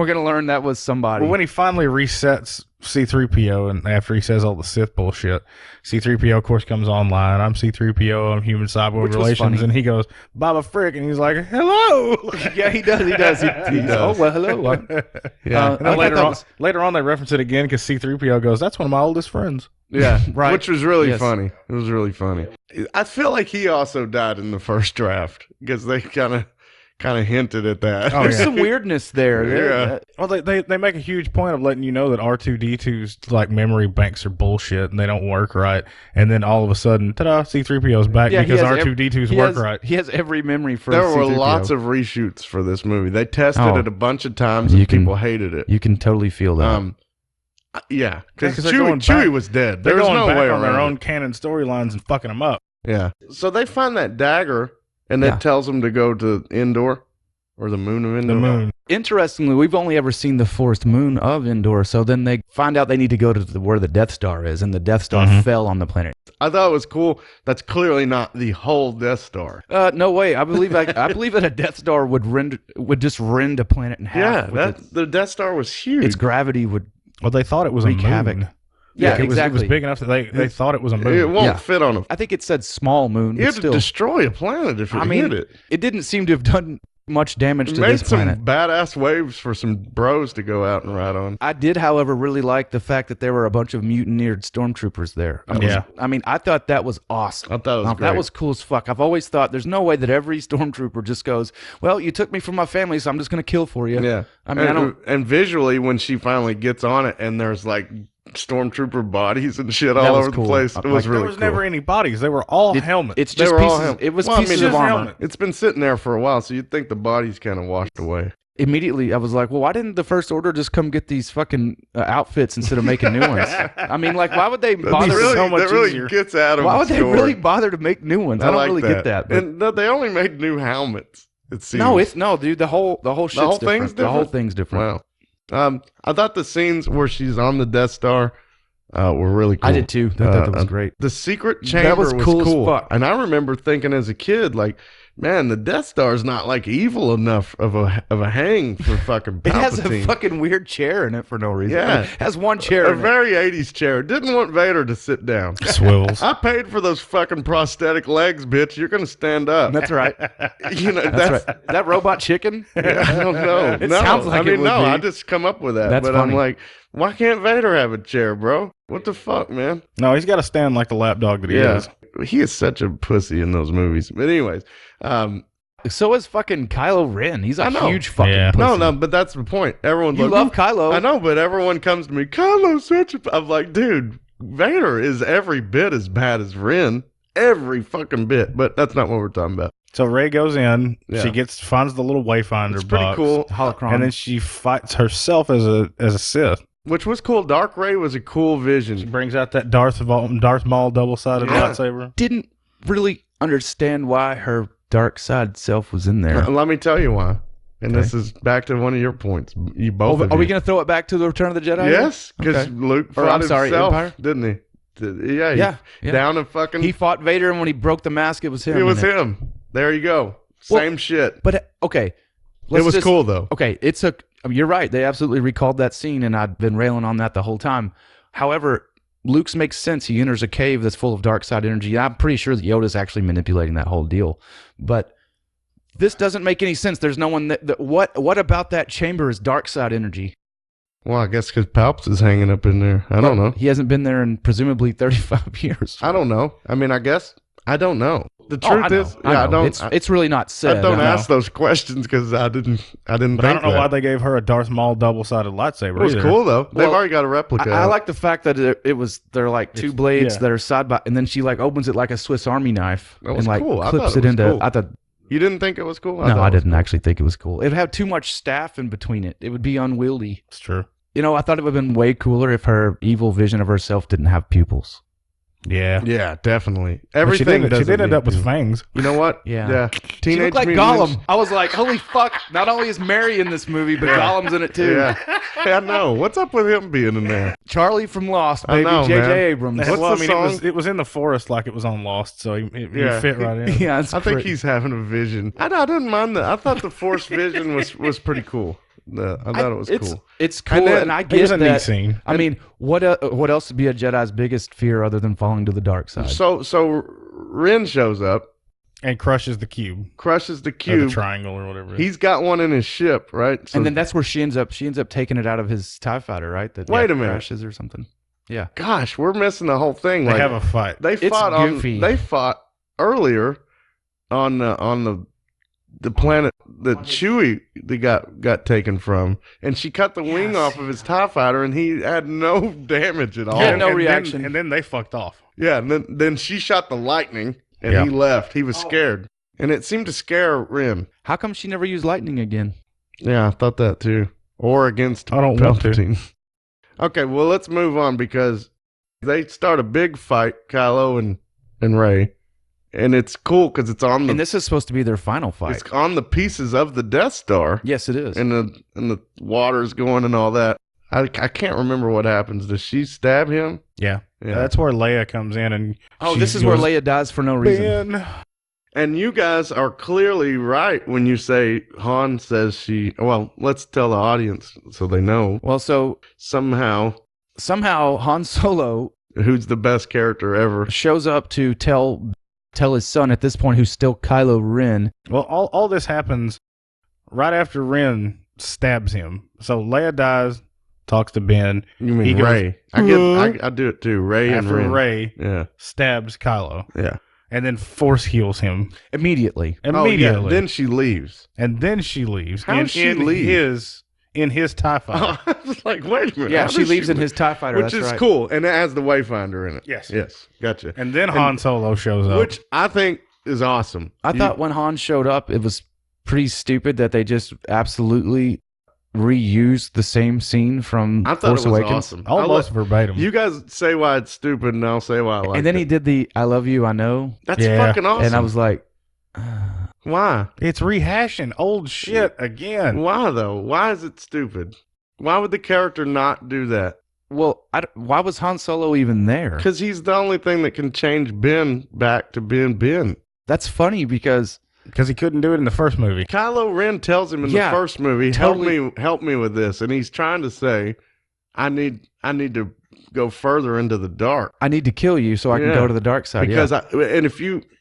gonna learn that was somebody. Well, when he finally resets C-3PO and after he says all the Sith bullshit, C-3PO of course comes online. I'm C-3PO, I'm human cyborg Which was relations, funny. and he goes, Baba Frick, and he's like, hello. Yeah, he does. He does. He does. Oh well, hello. Yeah. And then later on they reference it again because C-3PO goes, that's one of my oldest friends. Yeah, Right. Which was really Yes. funny. It was really funny. I feel like he also died in the first draft because they kind of hinted at that. Oh, There's yeah. some weirdness there. Yeah. Well, they make a huge point of letting you know that R2-D2's like memory banks are bullshit and they don't work right. And then all of a sudden, ta-da, C-3PO's back Yeah, he because has R2-D2's he work has- right. He has every memory for There were C-3PO. lots of reshoots for this movie. They tested Oh. it a bunch of times You and can- people hated it. You can totally feel that. Yeah, because 'cause they're going Chewie back- was dead. They're There's going no back way on their around own it. canon storylines and fucking them up. Yeah. So they find that dagger, and Yeah. it tells them to go to Endor, or the moon of Endor. The moon. Interestingly, we've only ever seen the forest moon of Endor, so then they find out they need to go to where the Death Star is, and the Death Star Mhm. fell on the planet. I thought it was cool. That's clearly not the whole Death Star. No way. I believe that a Death Star would just rend a planet in half. Yeah, with the Death Star was huge. its gravity would. Well, they thought it was a Wreak moon. havoc. Yeah, It was exactly. big enough that they thought it was a moon. It won't Yeah. fit on a. I think it said small moon, You but had to still, destroy a planet if it I mean, hit it. it didn't seem to have done much damage It to made this some planet. badass waves for some bros to go out and ride on. I did, however, really like the fact that there were a bunch of mutineered stormtroopers there. I thought that was awesome. I thought it was That great. was cool as fuck. I've always thought there's no way that every stormtrooper just goes, well, you took me from my family, so I'm just going to kill for you. Yeah. I mean, and visually, when she finally gets on it and there's like stormtrooper bodies and shit That all was over cool. the place, it Like, was there really There was cool. never any bodies. They were all helmets. It's They just were all pieces. him. It was Well, I pieces mean, of just armor. helmet. It's been sitting there for a while, so you'd think the body's kind of washed away. Immediately, I was like, well, why didn't the First Order just come get these fucking outfits instead of making new ones? I mean, like, why would they bother? so much that really easier. gets out of Why the would they story. really bother to make new ones? I don't like really get that. But And no, they only made new helmets. It seems. no, dude. The whole shit's whole different. thing's The whole different? thing's different. Wow. I thought the scenes where she's on the Death Star were really cool. I did too. I thought that was great. The secret chamber was cool as fuck. And I remember thinking as a kid, like, man, the Death Star is not like evil enough of a hang for fucking Palpatine. It has a fucking weird chair in it for no reason. Yeah. I mean, it has one chair. a in it. very 80s chair. Didn't want Vader to sit down. swivels. I paid for those fucking prosthetic legs, bitch. You're gonna stand up. That's right. You know, That's right. That robot chicken. I don't know. It no, sounds like I mean, it would no. be. I just come up with that. That's but funny. I'm like, why can't Vader have a chair, bro? What the fuck, man? No, he's got to stand like the lapdog that he is. He is such a pussy in those movies. But anyways, So is fucking Kylo Ren. He's a I know. huge fucking Yeah. pussy. No, but that's the point. Everyone's You like, love Kylo. I know, but everyone comes to me, Kylo's such a... I'm like, dude, Vader is every bit as bad as Ren. Every fucking bit. But that's not what we're talking about. So Rey goes in. Yeah. She finds the little wayfinder It's pretty box, cool. Holocron. and then she fights herself as a Sith. Which was cool. Dark Ray was a cool She vision. brings out that Darth Maul double-sided Yeah. lightsaber. Didn't really understand why her dark side self was in there. Let me tell you why. And Okay. this is back to one of your points. You both of Are we you. going to throw it back to the Return of the Jedi? Yes, because Okay. Luke Or, fought I'm sorry, himself, Empire? didn't he? Yeah, Yeah. down and fucking... He fought Vader, and when he broke the mask, it was him. it was in him. There you go. Well, Same shit. But, okay. It was cool, though. Okay, you're right. They absolutely recalled that scene, and I've been railing on that the whole time. However, Luke's makes sense. He enters a cave that's full of dark side energy. I'm pretty sure that Yoda's actually manipulating that whole deal. But this doesn't make any sense. There's no one what about that chamber is dark side energy? Well, I guess because Palps is hanging up in there. I don't know. He hasn't been there in presumably 35 years. I don't know. I mean, I guess. I don't know. The Oh, truth is, I know. don't. It's really not said. I don't know. ask those questions because I didn't But think I don't know that. why they gave her a Darth Maul double-sided lightsaber. It was either. cool though. They've Well, already got a replica. I out. like the fact that they're like two It's- blades yeah. that are side by, and then she like opens it like a Swiss Army knife That was and like cool. I clips thought it it was into. cool. I thought You didn't think it was cool? no, thought I it was didn't cool. actually think it was cool. It had too much staff in between it. It would be unwieldy. It's true. You know, I thought it would have been way cooler if her evil vision of herself didn't have pupils. Yeah. Yeah, definitely. But Everything. she did end need up with to. fangs. You know what? Yeah. Teenage She looked like Mutant Gollum. Ninja- I was like, holy fuck! Not only is Mary in this movie, but Gollum's in it too. Yeah. I know. What's up with him being in there? Charlie from Lost, I baby. know, J.J. man. Abrams. What's Well, I the mean, song? it was in the forest like it was on Lost, so he Yeah. fit right in. Yeah, it's I think pretty- he's having a vision. I didn't mind that. I thought the Force vision was pretty cool. I thought it was cool. It's cool, then- and I It was get a neat that. scene. I mean, what else would be a Jedi's biggest fear other than falling to the dark side? So Ren shows up, And crushes the cube. crushes the Or the cube. triangle or whatever. it is. He's got one in his ship, right? So, And then that's where she ends up taking it out of his TIE fighter, right? That Wait a minute. crashes or something. Yeah. gosh, we're missing the whole thing. They Like, have a fight. they It's fought goofy. They fought earlier on the planet that Chewie they got taken from, and she cut the wing off of his TIE fighter, and he had no damage at all. Yeah, no and reaction. and then they fucked off. Yeah, and then she shot the lightning, and Yeah. he left. He was scared, and it seemed to scare Ren. How come she never used lightning again? Yeah, I thought that too. Or against I don't want to. Palpatine. Okay, well, let's move on because they start a big fight, Kylo and Rey, and it's cool because it's on And the this is supposed to be their final fight. it's on the pieces of the Death Star, Yes, it is. and the water's going and all that. I can't remember what happens. Does she stab him? Yeah. Yeah. That's where Leia comes in and this is where Leia dies for no reason. Ben. And you guys are clearly right when you say Han says she. Well, let's tell the audience so they know Well, so somehow Han Solo who's the best character ever. shows up to tell his son at this point, who's still Kylo Ren. Well, all this happens right after Ren stabs him. So Leia dies, talks to Ben. You mean He goes, Ray? I do it too. Ray and After Ren. Rey Yeah, stabs Kylo yeah. and then force heals him Immediately. immediately. Oh, yeah. Then she leaves. and then she leaves. How does she leave? In his TIE fighter. I was like, wait a minute. Yeah, how she does leaves in leave? his TIE fighter. Which that's is right. cool, and it has the Wayfinder in it. Yes. Yes, gotcha. And then Han Solo shows up. Which I think is awesome. I thought when Han showed up, it was pretty stupid that they just absolutely reused the same scene from I thought Force it was Awakens. awesome. almost verbatim. You guys say why it's stupid, and I'll say why I like And then it. he did the "I love you, I know," That's Yeah. fucking awesome. and I was like, why? It's rehashing old shit again. Why though? Why is it stupid? Why would the character not do that? "Well, why was Han Solo even there?" Because he's the only thing that can change Ben back to Ben. That's funny because Because he couldn't do it in the first movie. Kylo Ren tells him in Yeah, the first movie, totally. help me with this," and he's trying to say, I need to go further into the dark I need to kill you so I can Yeah. go to the dark side. because yeah.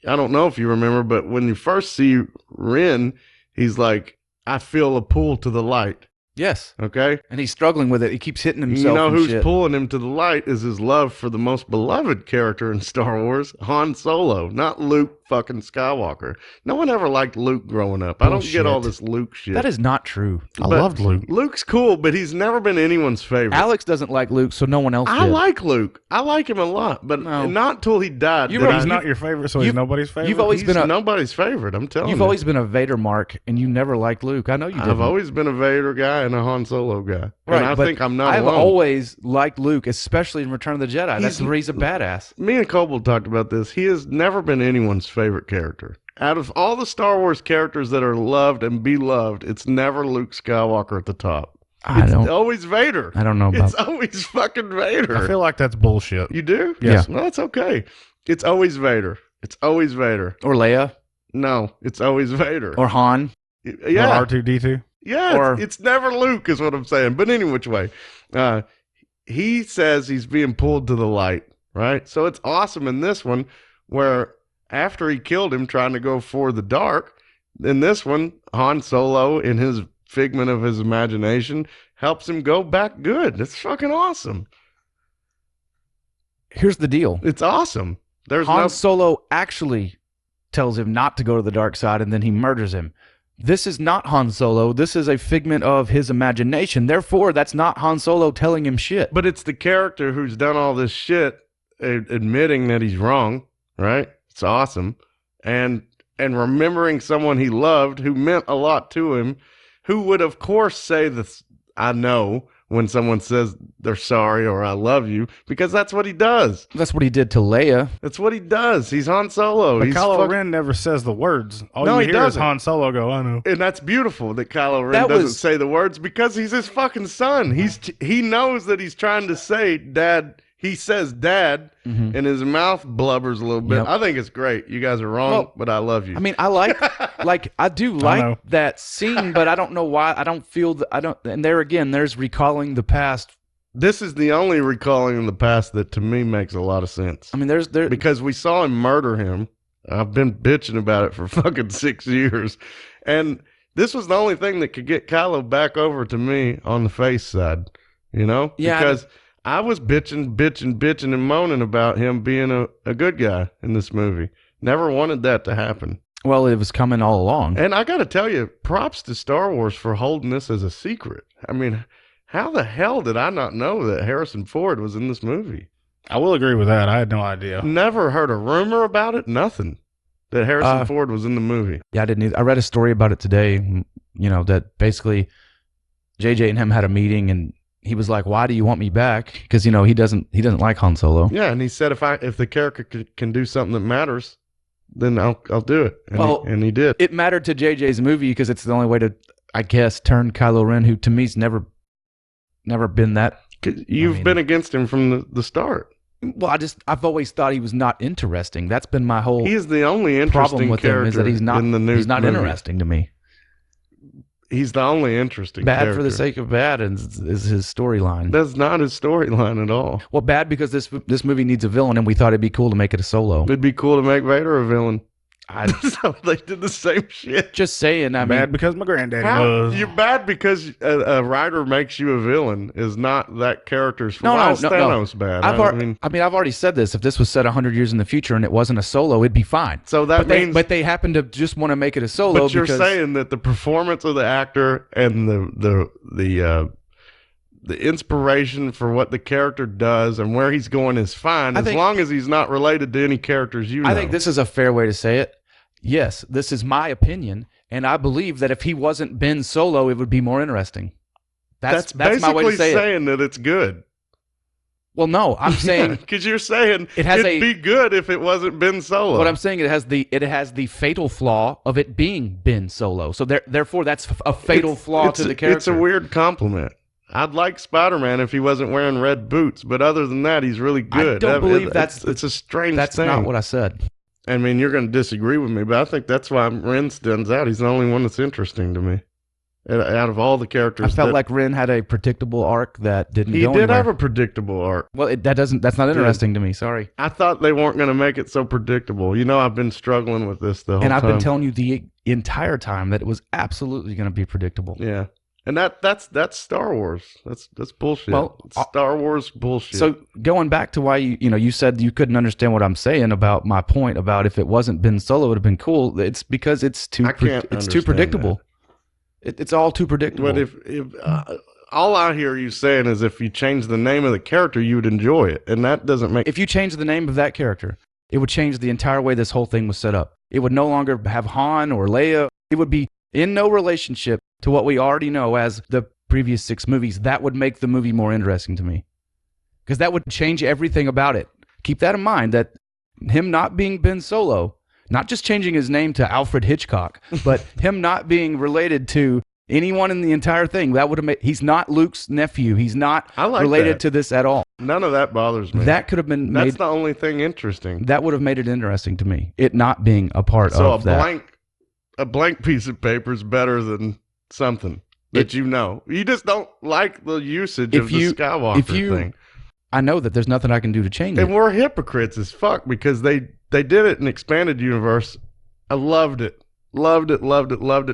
I don't know if you remember, but when you first see Ren, he's like, I feel a pull to the light. Yes. Okay? And he's struggling with it. He keeps hitting himself. You know and who's shit. pulling him to the light is his love for the most beloved character in Star Wars, Han Solo, not Luke fucking Skywalker. No one ever liked Luke growing up. I don't get all Bullshit. this Luke shit. That is not true. I But loved Luke. Luke's cool, but he's never been anyone's favorite. Alex doesn't like Luke, so no one else I did. like Luke. I like him a lot, but No. not until he died. You did were- I- He's not your favorite, so he's you've- nobody's favorite. you've always he's been a- nobody's favorite. I'm telling You've you. always been a Vader mark, and you never liked Luke. I know you did. I've always been a Vader guy and a Han Solo guy. Right, and I but think I'm not I've alone. always liked Luke, especially in Return of the Jedi. That's where he's a badass. Me and Coble talked about this. He has never been anyone's favorite character. Out of all the Star Wars characters that are loved and beloved, it's never Luke Skywalker at the top. It's always Vader. I don't know about. It's always fucking Vader. I feel like that's bullshit. You do? Yes. Well, that's okay. It's always Vader. It's always Vader. Or Leia, No, it's always Vader. or Han. yeah. Or R2D2. Yeah, Or- it's never Luke, is what I'm saying. But any which way, he says he's being pulled to the light, right? So it's awesome in this one, where after he killed him trying to go for the dark, in this one, Han Solo, in his figment of his imagination, helps him go back good. It's fucking awesome. Here's the deal. It's awesome. There's Han no Solo actually tells him not to go to the dark side, and then he murders him. This is not Han Solo. This is a figment of his imagination. Therefore, that's not Han Solo telling him shit. But it's the character who's done all this shit admitting that he's wrong, right? It's awesome. And remembering someone he loved who meant a lot to him, who would of course say this, I know, when someone says they're sorry or I love you, because that's what he does. That's what he did to Leia. That's what he does. He's Han Solo. But He's Kylo Ren never says the words. All No, you he hear doesn't. is Han Solo go, I know. And that's beautiful that Kylo Ren That doesn't was- say the words because he's his fucking son. He knows that he's trying to say dad. He says dad, and his mouth blubbers a little bit. Yep. I think it's great. You guys are wrong, Well, but I love you. I mean, I like I do know. like that scene, but I don't know why. I don't feel that I don't. And there again, there's recalling the past. This is the only recalling in the past that to me makes a lot of sense. I mean, there Because we saw him murder him. I've been bitching about it for fucking 6 years. And this was the only thing that could get Kylo back over to me on the face side. You know? Yeah, Because I was bitching and moaning about him being a good guy in this movie. Never wanted that to happen. well, it was coming all along. And I got to tell you, props to Star Wars for holding this as a secret. I mean, how the hell did I not know that Harrison Ford was in this movie? I will agree with that. I had no idea. Never heard a rumor about it. Nothing. That Harrison Ford was in the movie. Yeah, I didn't either. I read a story about it today. You know, that basically JJ and him had a meeting, and he was like, "Why do you want me back?" Because he doesn't like Han Solo. Yeah, and he said if the character can do something that matters, then I'll do it. And Well, he did. It mattered to JJ's movie because it's the only way to, I guess, turn Kylo Ren, who to me's never been that. 'Cause You've been against him from the start. Well, I've always thought he was not interesting. That's been my whole He is the only problem interesting with him character is that he's not in the new he's not movie. interesting to me. He's the only interesting Bad character. for the sake of bad is his storyline. That's not his storyline at all. Well, bad because this movie needs a villain, and we thought it'd be cool to make it a solo. It'd be cool to make Vader a villain. I So they did the same shit. just saying. I mean, Bad because my granddaddy How, was. you're bad because a writer makes you a villain is not that character's No, Why no, is no, no. Thanos bad? I've I already said this. If this was set 100 years in the future and it wasn't a solo, it'd be fine. so that means But they happen to just want to make it a solo. but you're because, saying that the performance of the actor and the inspiration for what the character does and where he's going is fine as long as he's not related to any characters you know. I think this is a fair way to say it. Yes, this is my opinion, and I believe that if he wasn't Ben Solo, it would be more interesting. That's my way to basically say it. saying that it's good. Well, no, I'm saying Because you're saying It has it'd be good if it wasn't Ben Solo. what I'm saying. It has the fatal flaw of it being Ben Solo. So therefore, that's a fatal flaw to the character. It's a weird compliment. I'd like Spider-Man if he wasn't wearing red boots, but other than that, he's really good. don't believe that's it's a strange That's thing. not what I said. I mean, you're going to disagree with me, but I think that's why Ren stands out. He's the only one that's interesting to me. Out of all the characters, I felt like Ren had a predictable arc that didn't he go did anywhere. have a predictable arc. Well, that's not interesting to me. Sorry. I thought they weren't going to make it so predictable. You know, I've been struggling with this the whole And I've time. been telling you the entire time that it was absolutely going to be predictable. Yeah. And that's Star Wars. That's bullshit. Well, It's Star Wars bullshit. So going back to why you said you couldn't understand what I'm saying about my point about if it wasn't Ben Solo, it would have been cool. It's because it's too predictable. It's all too predictable. But if all I hear you saying is if you change the name of the character, you would enjoy it, and that doesn't make. If you change the name of that character, it would change the entire way this whole thing was set up. It would no longer have Han or Leia. It would be in no relationship to what we already know as the previous 6 movies. That would make the movie more interesting to me, because that would change everything about it. Keep that in mind, that him not being Ben Solo, not just changing his name to Alfred Hitchcock, but him not being related to anyone in the entire thing. That would have made. He's not Luke's nephew. He's not related to this at all. None of that bothers me. That could have been. That's the only thing interesting. That would have made it interesting to me. It not being a part of that. A blank piece of paper is better than something that you know. You just don't like the usage of the Skywalker thing. I know that there's nothing I can do to change it. And we're hypocrites as fuck because they did it in Expanded Universe. I loved it. Loved it.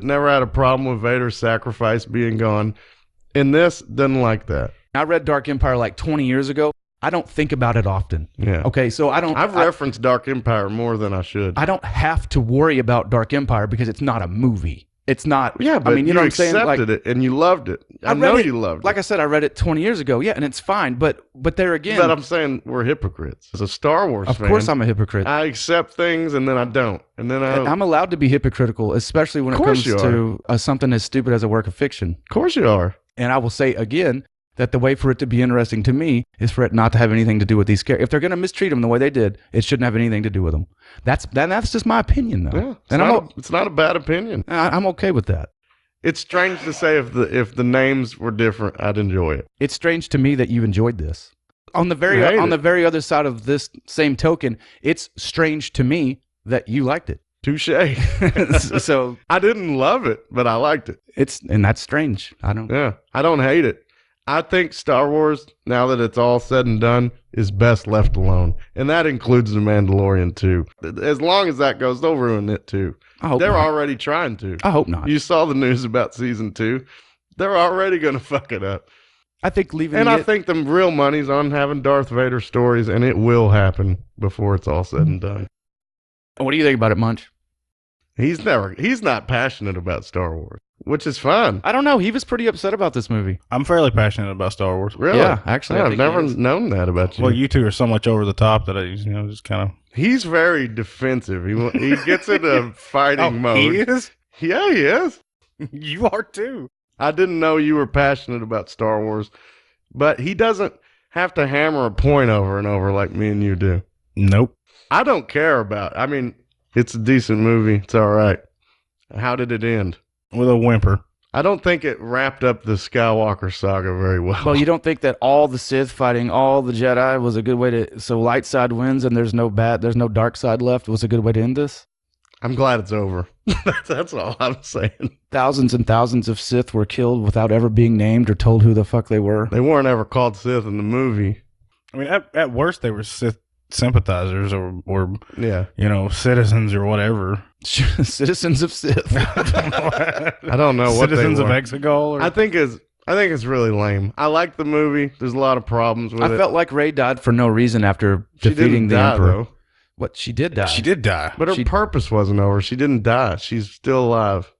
Never had a problem with Vader's sacrifice being gone. In this, didn't like that. I read Dark Empire like 20 years ago. I don't think about it often. Yeah. Okay, so I've referenced Dark Empire more than I should. I don't have to worry about Dark Empire because it's not a movie. It's not. Yeah, but I mean, you know what I'm saying? accepted it and you loved it. I know you loved it. Like I said, I read it 20 years ago. Yeah, and it's fine. But there again. But I'm saying we're hypocrites. As a Star Wars fan. Of course I'm a hypocrite. I accept things and then I don't. And then I'm allowed to be hypocritical, especially when it comes to something as stupid as a work of fiction. Of course you are. And I will say again that the way for it to be interesting to me is for it not to have anything to do with these characters. If they're going to mistreat them the way they did, it shouldn't have anything to do with them. That's just my opinion, though. Yeah, it's not a bad opinion. I'm okay with that. It's strange to say if the names were different, I'd enjoy it. It's strange to me that you enjoyed this. On the very other side of this same token, it's strange to me that you liked it. Touche. So I didn't love it, but I liked it. And that's strange. I don't hate it. I think Star Wars, now that it's all said and done, is best left alone. And that includes The Mandalorian, too. As long as that goes, they'll ruin it, too. They're already trying to. I hope not. You saw the news about season 2. They're already going to fuck it up. I think I think the real money's on having Darth Vader stories, and it will happen before it's all said and done. What do you think about it, Munch? He's not passionate about Star Wars, which is fine. I don't know. He was pretty upset about this movie. I'm fairly passionate about Star Wars. Really? Yeah, actually. I've never known that about you. Well, you two are so much over the top that I just kind of... He's very defensive. He gets into fighting mode. He is? Yeah, he is. You are too. I didn't know you were passionate about Star Wars, but he doesn't have to hammer a point over and over like me and you do. Nope. I don't care about it. I mean, it's a decent movie. It's all right. How did it end? With a whimper. I don't think it wrapped up the Skywalker saga very well. Well, you don't think that all the Sith fighting all the Jedi was a good way to... So light side wins and there's no dark side left was a good way to end this? I'm glad it's over. That's all I'm saying. Thousands and thousands of Sith were killed without ever being named or told who the fuck they were. They weren't ever called Sith in the movie. I mean, at worst, they were Sith sympathizers or yeah, citizens or whatever. Citizens of Sith. I don't know what citizens they were. of Exegol. I think it's really lame. I like the movie. There's a lot of problems with it. I felt like Rey died for no reason after defeating the Emperor. Though. What? She did die. She did die. But her purpose wasn't over. She didn't die. She's still alive.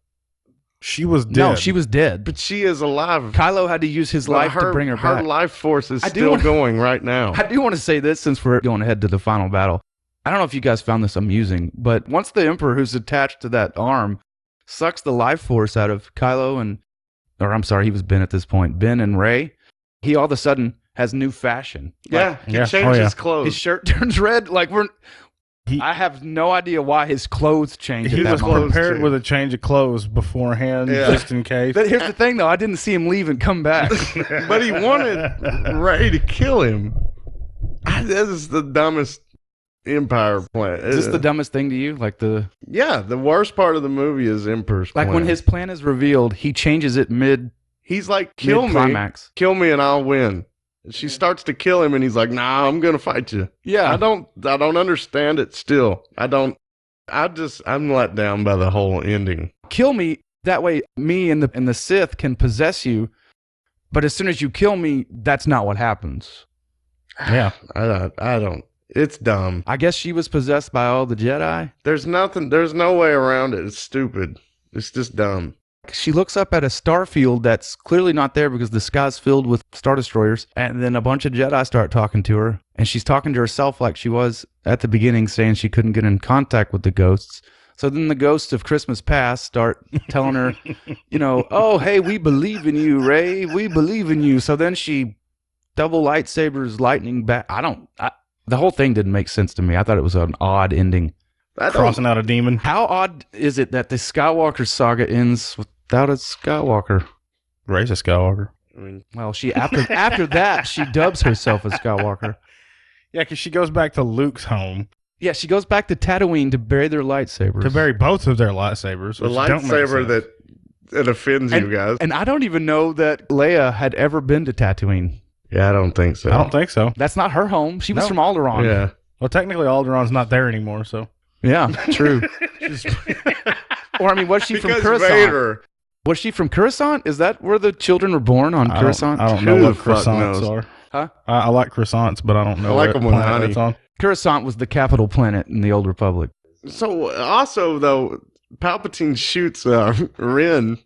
She was dead. No, she was dead. But she is alive. Kylo had to use his life to bring her back. Her life force is still going right now. I do want to say this since we're going ahead to the final battle. I don't know if you guys found this amusing, but once the Emperor who's attached to that arm sucks the life force out of Kylo he was Ben at this point, Ben and Rey, he all of a sudden has new fashion. Yeah, he changed his clothes. His shirt turns red. I have no idea why his clothes changed. He was prepared with a change of clothes beforehand, just in case. But here's the thing, though. I didn't see him leave and come back. But he wanted Rey to kill him. This is the dumbest Empire plan. Is this the dumbest thing to you? Yeah, the worst part of the movie is Emperor's plan. When his plan is revealed, he changes it mid. He's like, kill me and I'll win. She starts to kill him and he's like, nah, I'm going to fight you. Yeah. I don't understand it still. I'm let down by the whole ending. Kill me That way, me and the Sith can possess you, but as soon as you kill me, that's not what happens. Yeah. I don't. It's dumb. I guess she was possessed by all the Jedi. There's no way around it. It's stupid. It's just dumb. She looks up at a star field that's clearly not there because the sky's filled with Star Destroyers, and then a bunch of Jedi start talking to her, and she's talking to herself like she was at the beginning, saying she couldn't get in contact with the ghosts. So then the ghosts of Christmas past start telling her, oh, hey, we believe in you, Rey. We believe in you. So then she double lightsabers lightning back. The whole thing didn't make sense to me. I thought it was an odd ending. Crossing out a demon. How odd is it that the Skywalker saga ends without a Skywalker? Rey's a Skywalker. I mean, Well, she after that, she dubs herself a Skywalker. Yeah, because she goes back to Luke's home Yeah, she goes back to Tatooine to bury their lightsabers. to bury both of their lightsabers. the which don't make lightsaber sense. that offends you guys. And I don't even know that Leia had ever been to Tatooine. Yeah, I don't think so. I don't think so. That's not her home. She was No. from Alderaan. Yeah. Well, technically, Alderaan's not there anymore, so. Yeah, true. Or, I mean, was she from Because Coruscant? Vader. Was she from Coruscant? Is that where the children were born, on Coruscant? I don't know Who what the fuck croissants knows? are. Huh? I like croissants, but I don't know I like what 'em with planet honey. it's on. Coruscant was the capital planet in the Old Republic. So also though, Palpatine shoots Ren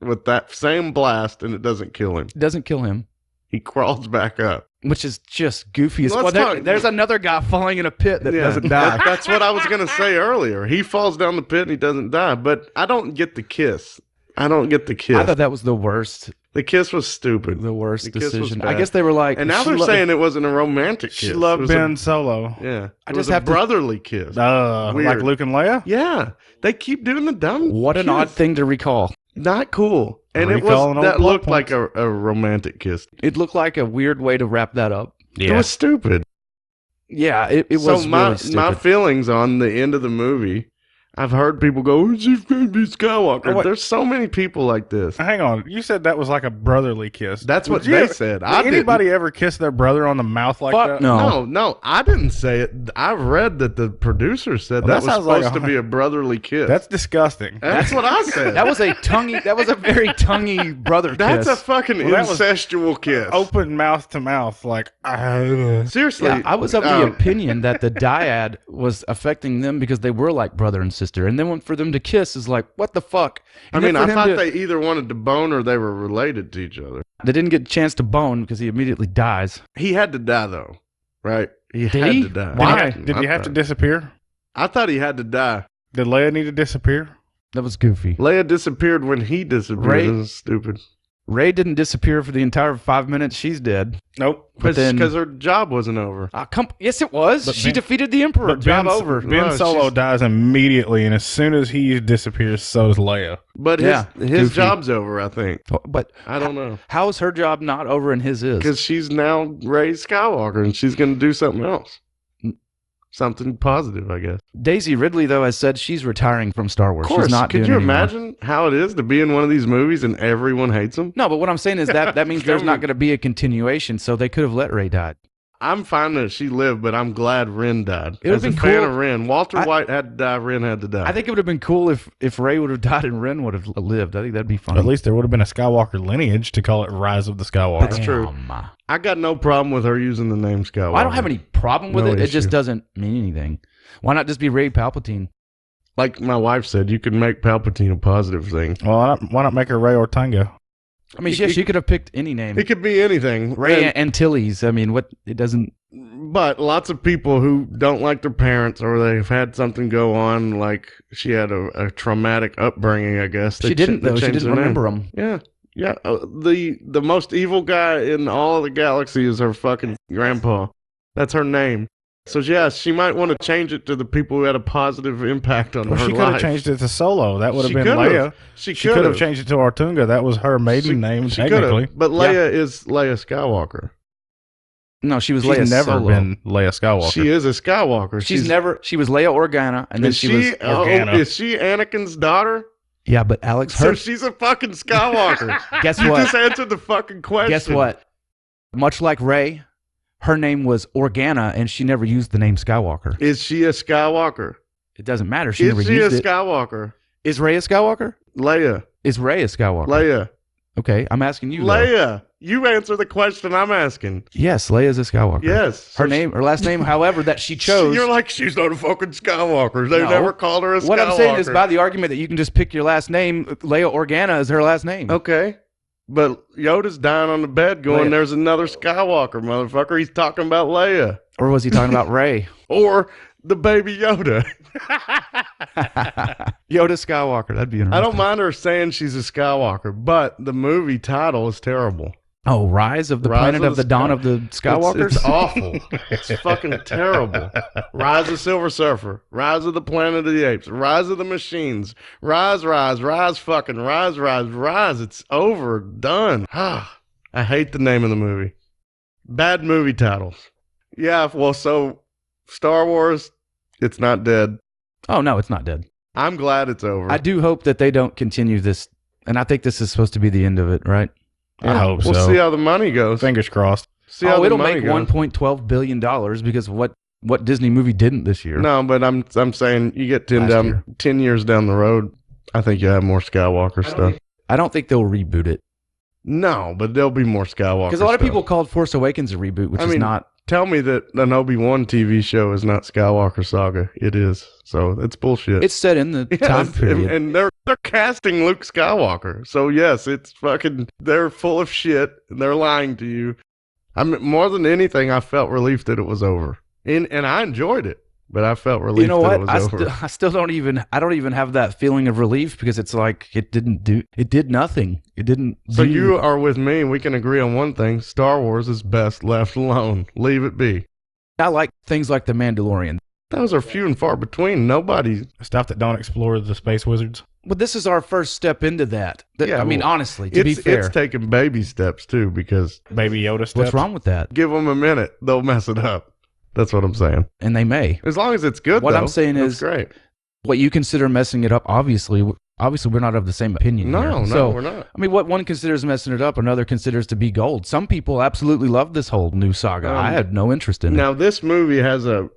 with that same blast, and it doesn't kill him. It doesn't kill him, He crawls back up. which is just goofy as Let's well. talk- There's another guy falling in a pit that doesn't die. That's what I was gonna say earlier. He falls down the pit and he doesn't die. But I don't get the kiss. I don't get the kiss. I thought that was the worst The kiss was stupid. The worst The kiss was decision. bad. I guess they were like, And now she they're lo- saying it wasn't a romantic kiss. She It loved was Ben Solo. Yeah. I It just was a have to- brotherly kiss. Like Weird. Luke and Leia? Yeah. They keep doing the dumb What an kiss. odd thing to recall. Not cool. And it Recalling was old that looked plot like a romantic kiss. It looked like a weird way to wrap that up. It was stupid. Yeah, it was so my really stupid. my feelings on the end of the movie, I've heard people go, "Oh, she's going to be Skywalker." Oh, wait. There's so many people like this. Hang on. You said that was like a brotherly kiss. That's what Would you they ever- said. Did I didn't. anybody ever kiss their brother on the mouth like Fuck that? no. No, I didn't say it. I read that the producer said Well, that that was sounds like supposed to be a brotherly kiss. That's disgusting. That's what I said. That was a tonguey. That was a very tonguey brother That's kiss. a fucking Well, that was incestual kiss. Open mouth to mouth, like. Seriously, Yeah, I was of the opinion that the dyad was affecting them because they were like brother and sister, and then for them to kiss is like, what the fuck? I And then mean, for I him thought to- they either wanted to bone or they were related to each other. they didn't get a chance to bone because he immediately dies. He had to die, though, right? He Did had he? to die. Why? Did he have to disappear? I thought he had to die. Did Leia need to disappear? That was goofy. Leia disappeared when he disappeared. Ray- It was stupid. Ray didn't disappear for the entire 5 minutes. She's dead. Nope. But then- Because her job wasn't over. Yes, it was. But She Ben- defeated the Emperor. But Job Ben, over. Ben No, Solo she's- dies immediately, and as soon as he disappears, so does Leia. But Yeah, his goofy. job's over, I think. But I don't know. how is her job not over and his is? Because she's now Rey Skywalker and she's going to do something else. Something positive, I guess. Daisy Ridley, though, has said she's retiring from Star Wars. Of course. She's not Could doing you it anymore. imagine how it is to be in one of these movies and everyone hates them? No, but what I'm saying is that means there's not Come- going to be a continuation, so they could have let Ray die. I'm fine that she lived, but I'm glad Ren died. It would've As a been fan cool- of Ren. Walter I- White had to die. Ren had to die. I think it would have been cool if Ray would have died and Ren would have lived. I think that'd be fun. At least there would have been a Skywalker lineage to call it Rise of the Skywalker. That's true. I got no problem with her using the name Skywalker. I don't have any problem with No it. It just issue. doesn't mean anything. Why not just be Ray Palpatine? Like my wife said, you can make Palpatine a positive thing. Well, why not make her Ray Ortega? I mean, It- yeah, it- she could have picked any name. It could be anything. Ray And- Antilles. I mean, what? It doesn't. But lots of people who don't like their parents or they've had something go on, like she had a traumatic upbringing, I guess. She didn't though. She didn't remember him. Yeah. Yeah. The most evil guy in all of the galaxy is her fucking grandpa. That's her name. So, yeah, she might want to change it to the people who had a positive impact on Well, her she could life. have changed it to Solo. That would have She been could've. Leia. She She could have could've. changed it to Ortunga. That was her maiden name, She could've. technically. But Leia is Leia Skywalker. No, she was She's Leia never Solo. been Leia Skywalker. She is a Skywalker. She was Leia Organa, and then Is she was. Organa. is she Anakin's daughter? Yeah, but Alex, So her. she's a fucking Skywalker. Guess You what? just answered the fucking question. Guess what? Much like Ray, her name was Organa, and she never used the name Skywalker. Is she a Skywalker? It doesn't matter. She never Is she a used it. Skywalker? Is Ray a Skywalker? Leia. Is Rey a Skywalker? Leia. Okay, I'm asking you. Though. Leia. You answer the question I'm asking. Yes, Leia's a Skywalker. Yes. Her last name, however, that she chose. You're like, she's not a fucking Skywalker. They No. never called her a Skywalker. What I'm saying is, by the argument that you can just pick your last name, Leia Organa is her last name. Okay. But Yoda's dying on the bed going, Leia. there's another Skywalker, motherfucker. He's talking about Leia. Or was he talking about Rey? Or the baby Yoda. Yoda Skywalker. That'd be interesting. I don't mind her saying she's a Skywalker, but the movie title is terrible. Oh, Rise of the Rise Planet of of the the Dawn of the Skywalkers? It's awful. It's fucking terrible. Rise of Silver Surfer. Rise of the Planet of the Apes. Rise of the Machines. Rise, fucking rise. It's over. Done. I hate the name of the movie. Bad movie titles. Yeah, well, so Star Wars, it's not dead. Oh, no, it's not dead. I'm glad it's over. I do hope that they don't continue this. And I think this is supposed to be the end of it, right? I hope We'll so. see how the money goes. Fingers crossed. See how the it'll money make goes. $1.12 billion because of what Disney movie didn't this year. No, but I'm saying you get Last year. 10 years down the road, I think you have more Skywalker stuff. I don't think they'll reboot it. No, but there'll be more Skywalker Because a lot of stuff. people called Force Awakens a reboot, which I is mean, not. Tell me that an Obi-Wan TV show is not Skywalker Saga. It is. So it's bullshit. It's set in the Yes, time period. and they're casting Luke Skywalker. So yes, it's fucking, they're full of shit and they're lying to you. I mean, more than anything, I felt relief that it was over. And I enjoyed it, but I felt relief You know that what? it was over. I still don't even have that feeling of relief because it's like it did nothing. It didn't. So do- you are with me. We can agree on one thing. Star Wars is best left alone. Leave it be. I like things like The Mandalorian. Those are few and far between. Nobody. Stuff that don't explore the space wizards. But this is our first step into that. Yeah, I mean, well, honestly, to be fair, It's taking baby steps too, because Baby Yoda steps. what's wrong with that? give them a minute. They'll mess it up. That's what I'm saying. And they may. As long as it's good, What though, I'm saying that's is- great. What you consider messing it up, obviously, we're not of the same opinion. here. No, So, we're not. I mean, what one considers messing it up, another considers to be gold. Some people absolutely love this whole new saga. I had no interest in Now, this movie has a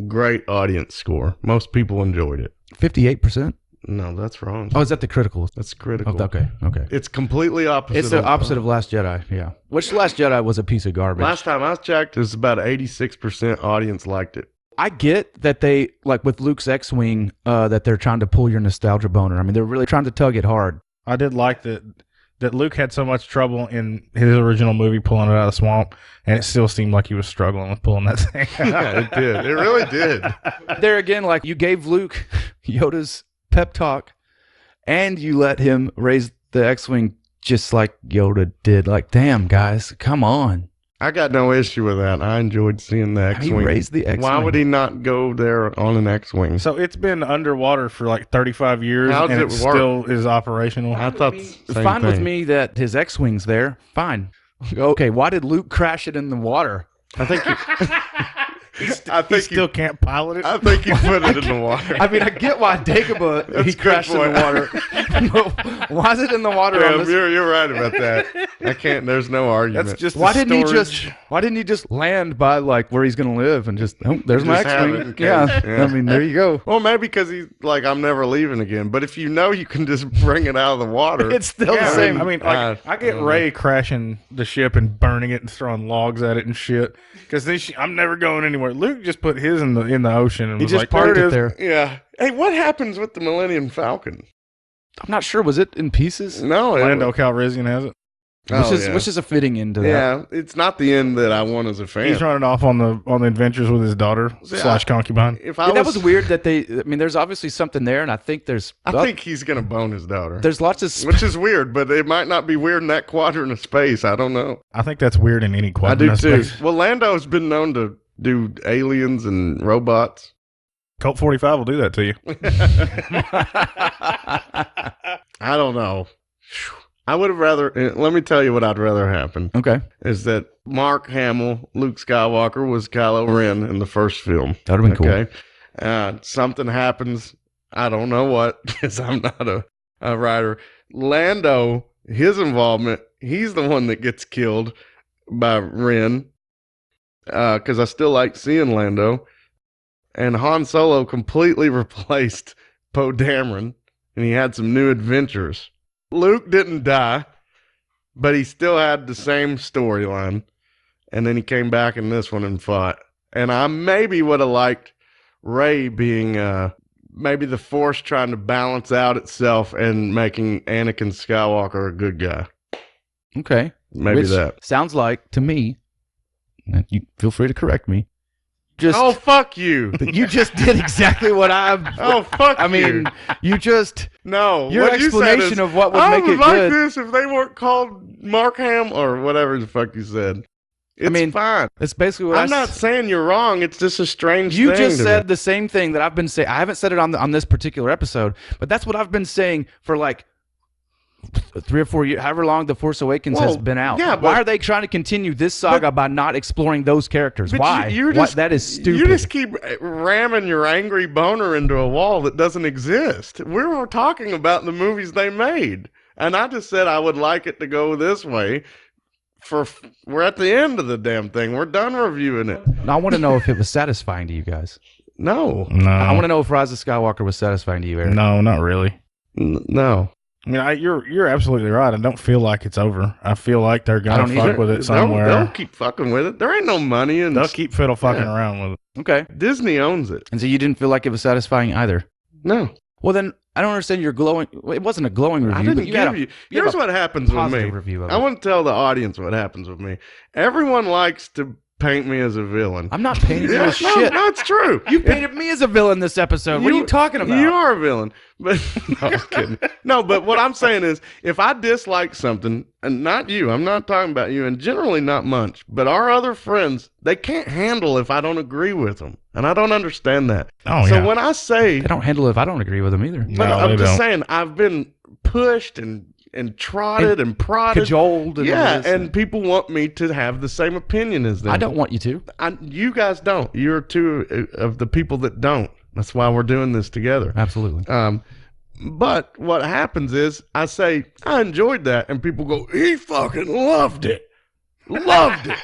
great audience score. Most people enjoyed it. it. 58%. No, that's wrong. Oh, is that the critical? That's critical. Oh, okay. It's completely opposite. It's the opposite of Last Jedi. Yeah. Which Last Jedi was a piece of garbage. Last time I checked, it was about 86% audience liked it. I get that they, like with Luke's X-Wing, that they're trying to pull your nostalgia boner. I mean, they're really trying to tug it hard. I did like that Luke had so much trouble in his original movie pulling it out of the swamp, and it still seemed like he was struggling with pulling that thing out. Yeah, it did. It really did. There again, like you gave Luke Yoda's pep talk, and you let him raise the X-Wing just like Yoda did. Like, damn, guys, come on. I got no issue with that. I enjoyed seeing the He X-Wing. raised the X-Wing. Why would he not go there on an X-Wing? So it's been underwater for like 35 years, How does and it it work? still is operational. I thought It's the same fine with thing. me that his X-Wing's there. Fine. Okay, why did Luke crash it in the water? I think He he still can't pilot it. I think he put it in the water. I mean, I get why Dagobah, That's he a good crashed in the point. water. But why is it in the water Yeah, on this? you're right about that. I can't. There's no argument. That's just Why the didn't storage. Why didn't he just land by like where he's gonna live and just there's my Just have it in X-Wing? case. Yeah. Yeah. I mean, there you go. Well, maybe because he's like, I'm never leaving again. But if you know you can just bring it out of the water, It's still Yeah, the same. I mean, like, I get Ray crashing the ship and burning it and throwing logs at it and shit. Because then I'm never going anywhere. Luke just put his in the ocean and he was just like, parked there it is. there. Yeah. Hey, what happens with the Millennium Falcon? I'm not sure. Was it in pieces? No, Lando Calrissian has it. Which is a fitting end to that. yeah. It's not the end that I want as a fan. He's running off on the adventures with his daughter Yeah. / concubine. If I Yeah, that was weird that they. I mean, there's obviously something there, and I think I think he's gonna bone his daughter. there's lots of. Which is weird, but it might not be weird in that quadrant of space. I don't know. I think that's weird in any I quadrant do of too. space. Well, Lando's been known to do aliens and robots. Colt 45 will do that to you. I don't know. I would have rather. Let me tell you what I'd rather happen Okay, is that Mark Hamill, Luke Skywalker, was Kylo Ren in the first film. that would have been cool. Okay. Something happens. I don't know what, because I'm not a writer. Lando, his involvement, he's the one that gets killed by Ren. Because I still like seeing Lando. And Han Solo completely replaced Poe Dameron, and he had some new adventures. Luke didn't die, but he still had the same storyline. And then he came back in this one and fought. And I maybe would have liked Rey being maybe the Force trying to balance out itself and making Anakin Skywalker a good guy. Okay. Maybe Which that. sounds like, to me, and you feel free to correct me, just Oh, fuck you. you just did exactly what Oh, fuck I mean, you just No. your what you said explanation is, of what would I make would it like good. this if they weren't called Markham or whatever the fuck you said. It's mean, fine. That's basically what I'm not saying you're wrong. It's just a strange thing. You just to said me. the same thing that I've been saying. I haven't said it on this particular episode, but that's what I've been saying for like 3 or 4 years, however long The Force Awakens has been out. yeah, Why but- are they trying to continue this saga by not exploring those characters? But Why? you're What? just, That is stupid. You just keep ramming your angry boner into a wall that doesn't exist. We were talking about the movies they made, and I just said I would like it to go this way. We're at the end of the damn thing. We're done reviewing it. I want to know if it was satisfying to you guys. No, I want to know if Rise of Skywalker was satisfying to you, Eric. No, not really. No. I mean, you're absolutely right. I don't feel like it's over. I feel like they're I gonna don't fuck either. with it somewhere. They'll keep fucking with it. There ain't no money in. They'll keep fiddle fucking around with it. Okay. Disney owns it. And so you didn't feel like it was satisfying either. No, Well, then I don't understand your glowing. Well, it wasn't a glowing review. I didn't but you had give a, you. you have Here's a what happens with me. positive review of I it. want to tell the audience what happens with me. Everyone likes to paint me as a villain. I'm not painting you as no, shit. no, it's true. You painted me as a villain this episode. What are you talking about? You are a villain. But no, I'm kidding. No, but what I'm saying is if I dislike something, and not you, I'm not talking about you, and generally not Munch, but our other friends, they can't handle if I don't agree with them. And I don't understand that. Oh, so yeah. when I say, They don't handle it if I don't agree with them either. but No, I'm they just don't. saying, I've been pushed and trotted and prodded. Cajoled. And Yeah, all this. and people want me to have the same opinion as them. I don't want you to. You guys don't. You're two of the people that don't. That's why we're doing this together. Absolutely. But what happens is I say, I enjoyed that. And people go, he fucking loved it. Loved it.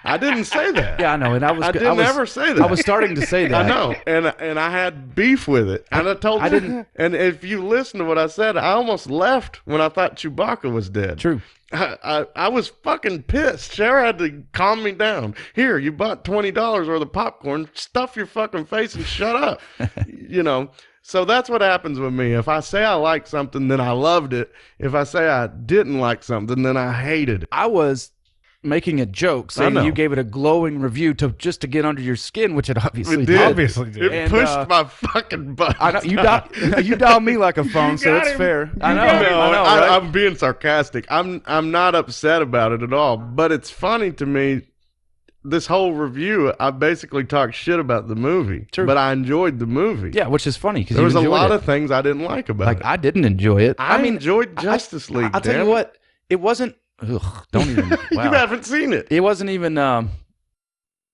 I didn't say that. Yeah, I know. And I I didn't ever say that. I was starting to say that. I know. And I had beef with it. And I told I you. didn't- And if you listen to what I said, I almost left when I thought Chewbacca was dead. True. I was fucking pissed. Sarah had to calm me down. Here, you bought $20 worth of popcorn. Stuff your fucking face and shut up. You know. So that's what happens with me. If I say I like something, then I loved it. If I say I didn't like something, then I hated it. I was making a joke saying know. you gave it a glowing review just to get under your skin, which it obviously It did. Obviously did. It And, pushed my fucking butt. I know you dial me like a phone, so it's fair. I know. I know. Right? I'm being sarcastic. I'm not upset about it at all. But it's funny to me. This whole review, I basically talked shit about the movie. True. But I enjoyed the movie. Yeah, which is funny because There was a lot it. of things I didn't like about Like it. I didn't enjoy it. I mean, enjoyed Justice League. I'll tell damn you it. what. It wasn't. Ugh, don't even. Wow. You haven't seen it. It wasn't even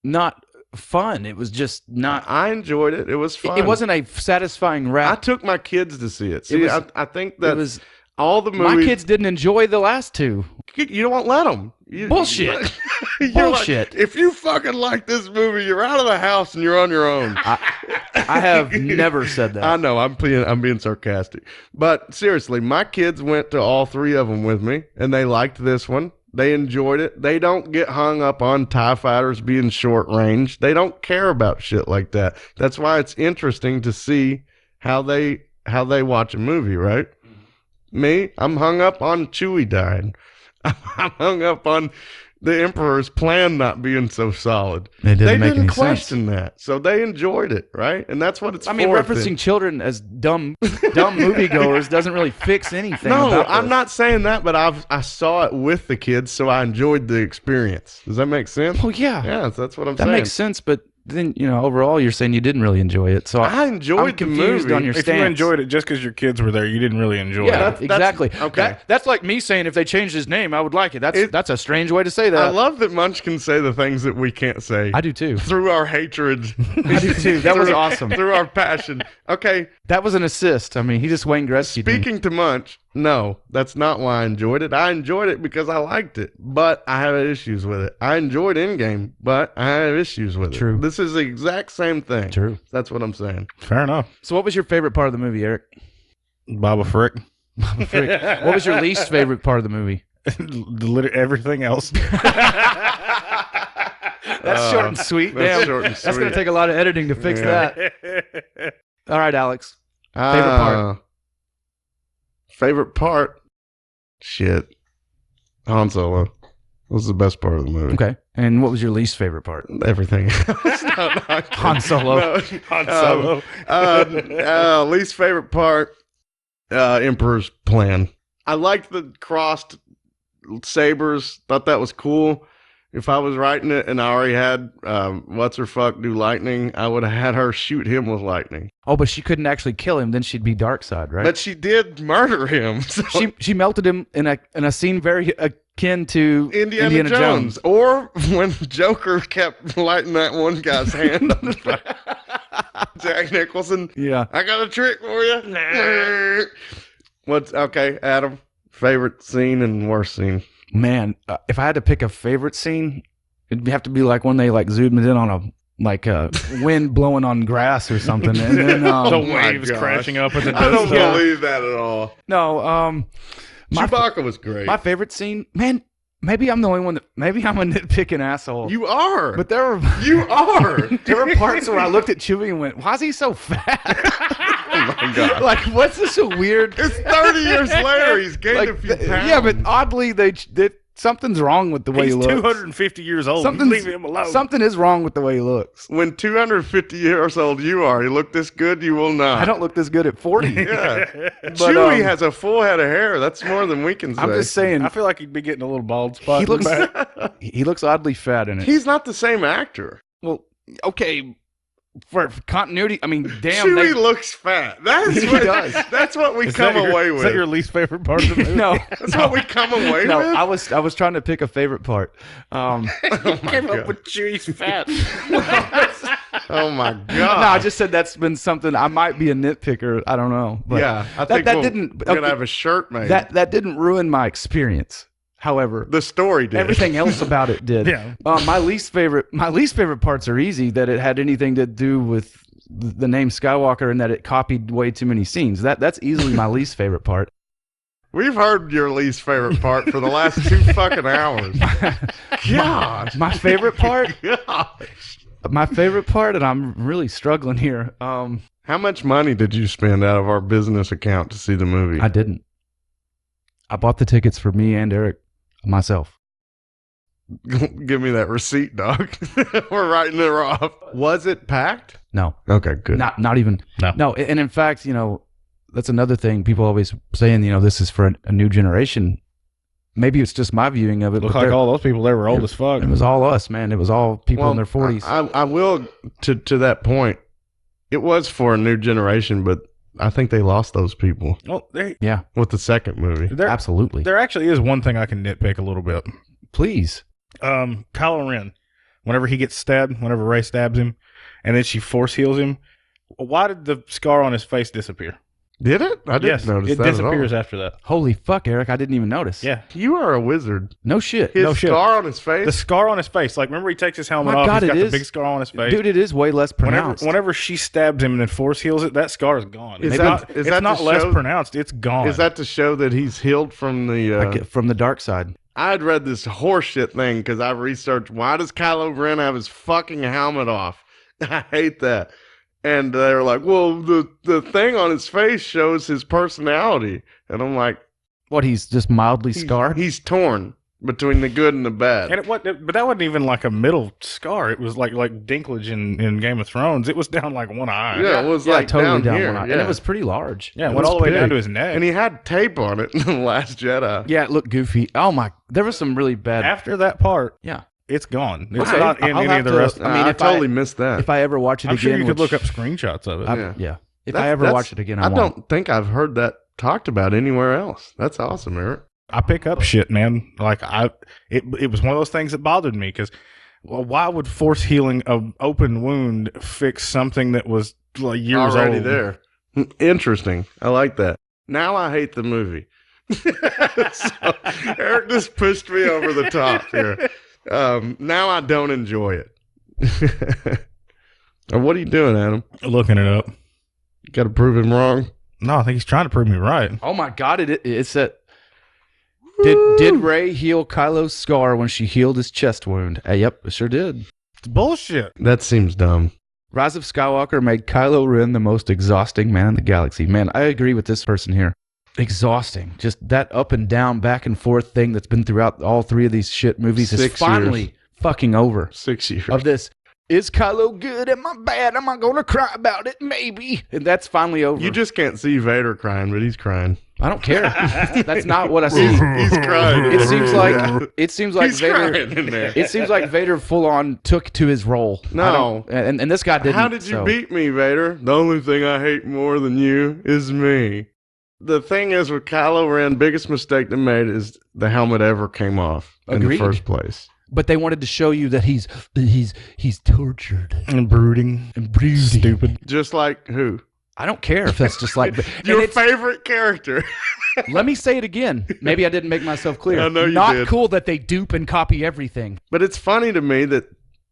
not fun. It was just not. I enjoyed it. It was fun. It wasn't a satisfying I rap. took my kids to see it. See, was- I think that It was. all the movies. My kids didn't enjoy the last two. You don't let them. Bullshit. You're Bullshit. Like, if you fucking like this movie, you're out of the house and you're on your own. I have never said that. I know. I'm being sarcastic. But seriously, my kids went to all three of them with me, and they liked this one. They enjoyed it. They don't get hung up on TIE fighters being short range. They don't care about shit like that. That's why it's interesting to see how they watch a movie, right? Me, I'm hung up on Chewie dying. I'm hung up on the Emperor's plan not being so solid. It didn't They make didn't any question that, so they enjoyed it, right? And that's what it's I mean, for. referencing children as dumb moviegoers doesn't really fix anything. No, about I'm this. not saying that, but I saw it with the kids, so I enjoyed the experience. Does that make sense? Well, yeah, Yeah, that's what I'm that saying. makes sense. But then overall, you're saying you didn't really enjoy it. So I enjoyed I'm the confused movie. on your If stance. you enjoyed it just because your kids were there, you didn't really enjoy Yeah, it. that's- exactly. okay. That's like me saying if they changed his name, I would like it. That's a strange way to say that. I love that Munch can say the things that we can't say. I do too. Through our hatred. I do too. That was awesome. Through our passion. Okay, That was an assist. I mean, he just Wayne Gretzky. speaking to Munch, no, that's not why I enjoyed it. I enjoyed it because I liked it, but I have issues with it. I enjoyed Endgame, but I have issues with it. True. This is the exact same thing. True. That's what I'm saying. Fair enough. So, what was your favorite part of the movie, Eric? Baba Frick. Frick. What was your least favorite part of the movie? Everything else. That's short and sweet. That's Damn. short and That's going sweet. to take a lot of editing to fix Yeah. that. All right, Alex. Favorite part? Favorite part? Shit. Han Solo. Was the best part of the movie. Okay. And what was your least favorite part? Everything. Han Solo. No. Han Solo. Least favorite part, Emperor's plan. I liked the crossed sabers. Thought that was cool. If I was writing it and I already had what's her fuck do lightning, I would have had her shoot him with lightning. Oh, but she couldn't actually kill him. Then she'd be dark side, right? But she did murder him. So she melted him in a scene very akin to Indiana Jones. Or when Joker kept lighting that one guy's hand on Jack Nicholson. Yeah. I got a trick for you. What's okay, Adam? Favorite scene and worst scene. Man, if I had to pick a favorite scene, it'd have to be like when they like zoomed in on a wind blowing on grass or something, and then The my waves gosh. crashing up at the I don't Death Star. believe that at all. no, Chewbacca was great. my favorite scene, man. Maybe I'm the only one that. Maybe I'm a nitpicking asshole. You are. but there were You are. there were parts where I looked at Chewie and went, "Why is he so fat?" Oh my god. Like, what's this a weird? It's 30 years later. He's gained a few pounds. yeah, but oddly they something's wrong with the way He's he looks. 250 years old. Something's- Leave him alone. Something is wrong with the way he looks. When 250 years old you are, you look this good, you will not. I don't look this good at 40. Yeah. But, Chewie has a full head of hair. That's more than we can say. I'm just saying I feel like he'd be getting a little bald spot. he in the looks back. he looks oddly fat in it. He's not the same actor. Well, okay, for continuity, I mean, damn. Chewie looks fat. That's He what, does. That's what we Is come that your- away Is with. that your least favorite part of the movie? no, That's what we come away no. with. I was trying to pick a favorite part. Oh my Came god. up with Chewie's fat. Oh my god. No, I just said that's been something. I might be a nitpicker. I don't know. But yeah, I think that we'll- didn't. We're gonna okay, have a shirt made. that didn't ruin my experience. However, the story did. everything else about it did. Yeah. My least favorite parts are easy. That it had anything to do with the name Skywalker and that it copied way too many scenes. That's easily my least favorite part. We've heard your least favorite part for the last 2 fucking hours. God. My favorite part. Gosh. My favorite part, and I'm really struggling here. How much money did you spend out of our business account to see the movie? I didn't. I bought the tickets for me and Eric myself. Give me that receipt, dog. We're writing it off. Was it packed? No, Okay, good. not even. No. No, and in fact, that's another thing. People always saying, this is for a new generation. Maybe it's just my viewing of it. Look but like there- all those people there were old as fuck. It was all us, man. It was all people in their 40s. I will, to that point, it was for a new generation, but I think they lost those people Well, yeah, with the second movie. absolutely. there actually is one thing I can nitpick a little bit. Please. Kylo Ren, whenever he gets stabbed, whenever Rey stabs him, and then she force heals him, why did the scar on his face disappear? Did it? I didn't Yes, notice it that disappears at all. after that. Holy fuck, Eric. I didn't even notice. Yeah. You are a wizard. No shit. His No shit. scar on his face? The scar on his face, like remember he takes his helmet My off, God, he's got it the is. big scar on his face. Dude, it is way less pronounced. Whenever she stabs him and then force heals it, that scar is gone. Is It's that- not, is it's that not to less show- pronounced, it's gone. Is that to show that he's healed from the... I get from the dark side. I had read this horseshit thing because I researched why does Kylo Ren have his fucking helmet off? I hate that. And they're like, well, the thing on his face shows his personality. And I'm like, What, he's just mildly scarred? he's torn between the good and the bad. And but that wasn't even like a middle scar. It was like Dinklage in Game of Thrones. It was down like one eye. Yeah, it was Yeah, like totally down here. one eye. Yeah. And it was pretty large. Yeah, it It went was all the way big. down to his neck. And he had tape on it in The Last Jedi. Yeah, it looked goofy. Oh my, there was some really bad. After that part, Yeah. it's gone. It's Okay, not in I'll any have of the to- rest. I mean, I if totally missed that. If I ever watch it I'm again, sure you could which look up screenshots of it. Yeah. If That- I ever that's- watch it again, I I won't. don't think I've heard that talked about anywhere else. That's awesome, Eric. I pick up shit, man. Like it was one of those things that bothered me because, well, why would force healing an open wound fix something that was like years Already old? there. Interesting. I like that. Now I hate the movie. So, Eric just pushed me over the top here. Now I don't enjoy it. What are you doing, Adam? Looking it up. Got to prove him wrong. No, I think he's trying to prove me right. Oh my God! It's a. Did Rey heal Kylo's scar when she healed his chest wound? Yep, it sure did. It's bullshit. That seems dumb. Rise of Skywalker made Kylo Ren the most exhausting man in the galaxy. Man, I agree with this person here. Exhausting. Just that up and down, back and forth thing that's been throughout all three of these shit movies is finally fucking over. 6 years. Of this, is Kylo good? Am I bad? Am I going to cry about it? Maybe. And that's finally over. You just can't see Vader crying, but he's crying. I don't care. That's not what I see. He's crying. It seems like He's Vader. crying in there. It seems like Vader full on took to his role. No. And this guy didn't. How did you beat me, Vader? The only thing I hate more than you is me. The thing is with Kylo Ren, biggest mistake they made is the helmet ever came off in the first place. But they wanted to show you that he's tortured And brooding. and brooding. Stupid. Just like who? I don't care if that's just like Your favorite character. Let me say it again. Maybe I didn't make myself clear. I know you Not did. cool that they dupe and copy everything. But it's funny to me that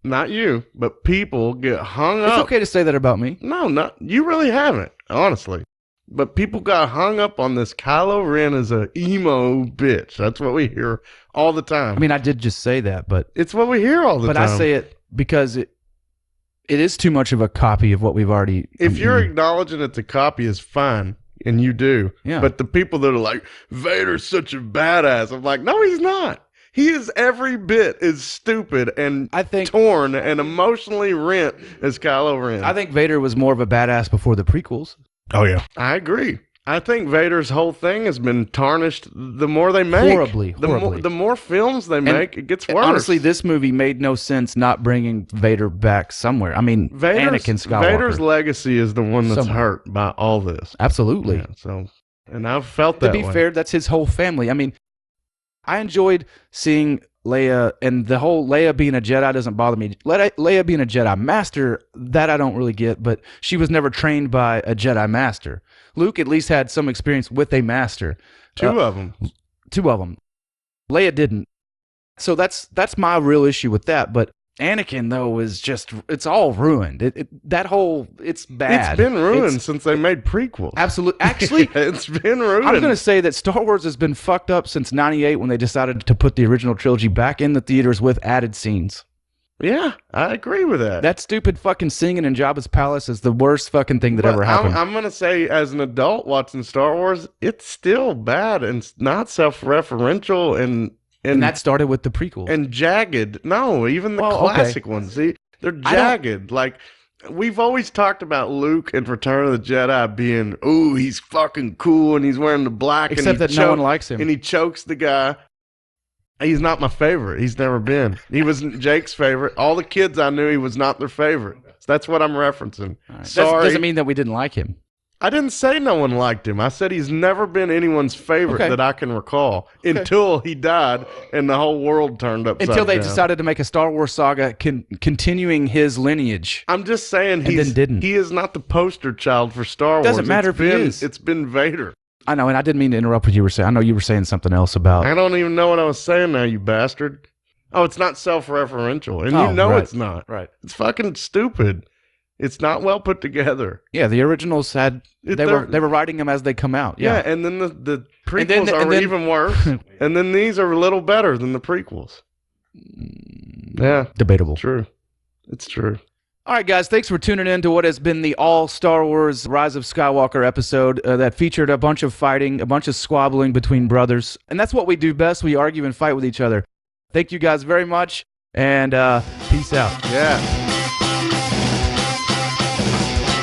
not you, but people get hung It's up. okay to say that about me. No, not you really haven't, honestly. But people got hung up on this Kylo Ren as a emo bitch. That's what we hear all the time. I mean, I did just say that, but it's what we hear all the time. I say it because it is too much of a copy of what we've already. If you're acknowledging it's a copy, is fine, and you do. Yeah. But the people that are like, Vader's such a badass, I'm like, no, he's not. He is every bit as stupid and I think torn and emotionally rent as Kylo Ren. I think Vader was more of a badass before the prequels. Oh, yeah. I agree. I think Vader's whole thing has been tarnished the more they make. Horribly. The more films they make, it gets worse. Honestly, this movie made no sense not bringing Vader back somewhere. I mean, Anakin Skywalker. Vader's legacy is the one that's Somewhere. hurt by all this. Absolutely. Yeah, so, and I've felt that To be way. fair, that's his whole family. I mean, I enjoyed seeing Leia, and the whole Leia being a Jedi doesn't bother me. Leia being a Jedi Master, that I don't really get, but she was never trained by a Jedi Master. Luke at least had some experience with a Master. Two of them. Leia didn't. So that's my real issue with that. But Anakin, though, is just, it's all ruined. It's bad. It's been ruined since they made prequels. Absolutely. Actually, it's been ruined. I'm going to say that Star Wars has been fucked up since 98 when they decided to put the original trilogy back in the theaters with added scenes. Yeah, I agree with that. That stupid fucking singing in Jabba's palace is the worst fucking thing that ever happened. I'm going to say, as an adult watching Star Wars, it's still bad and not self-referential and that started with the prequels. And jagged. No, even the classic ones. See, they're jagged. Like, we've always talked about Luke in Return of the Jedi being, ooh, he's fucking cool and he's wearing the black. Except that no one likes him. And he chokes the guy. He's not my favorite. He's never been. He wasn't Jake's favorite. All the kids I knew, he was not their favorite. So that's what I'm referencing. Right. Sorry. Doesn't mean that we didn't like him. I didn't say no one liked him. I said he's never been anyone's favorite that I can recall until he died and the whole world turned upside down. Until they decided to make a Star Wars saga continuing his lineage. I'm just saying he is not the poster child for Star Wars. Doesn't matter if he is. It's been Vader. I know, and I didn't mean to interrupt what you were saying. I know you were saying something else about... I don't even know what I was saying now, you bastard. Oh, it's not self-referential. And you know it's not. Right. It's fucking stupid. It's not well put together. Yeah, the originals had... They were writing them as they come out. Yeah, and then the prequels are even worse. And then these are a little better than the prequels. Yeah. Debatable. True. It's true. All right, guys, thanks for tuning in to what has been the all Star Wars Rise of Skywalker episode that featured a bunch of fighting, a bunch of squabbling between brothers. And that's what we do best. We argue and fight with each other. Thank you guys very much, and peace out. Yeah.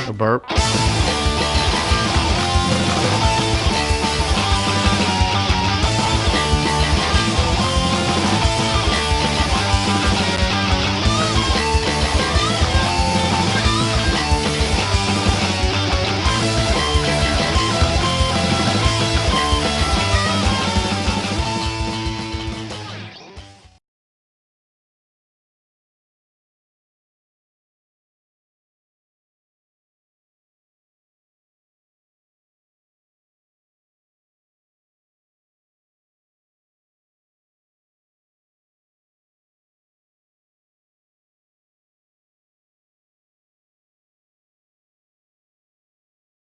A burp.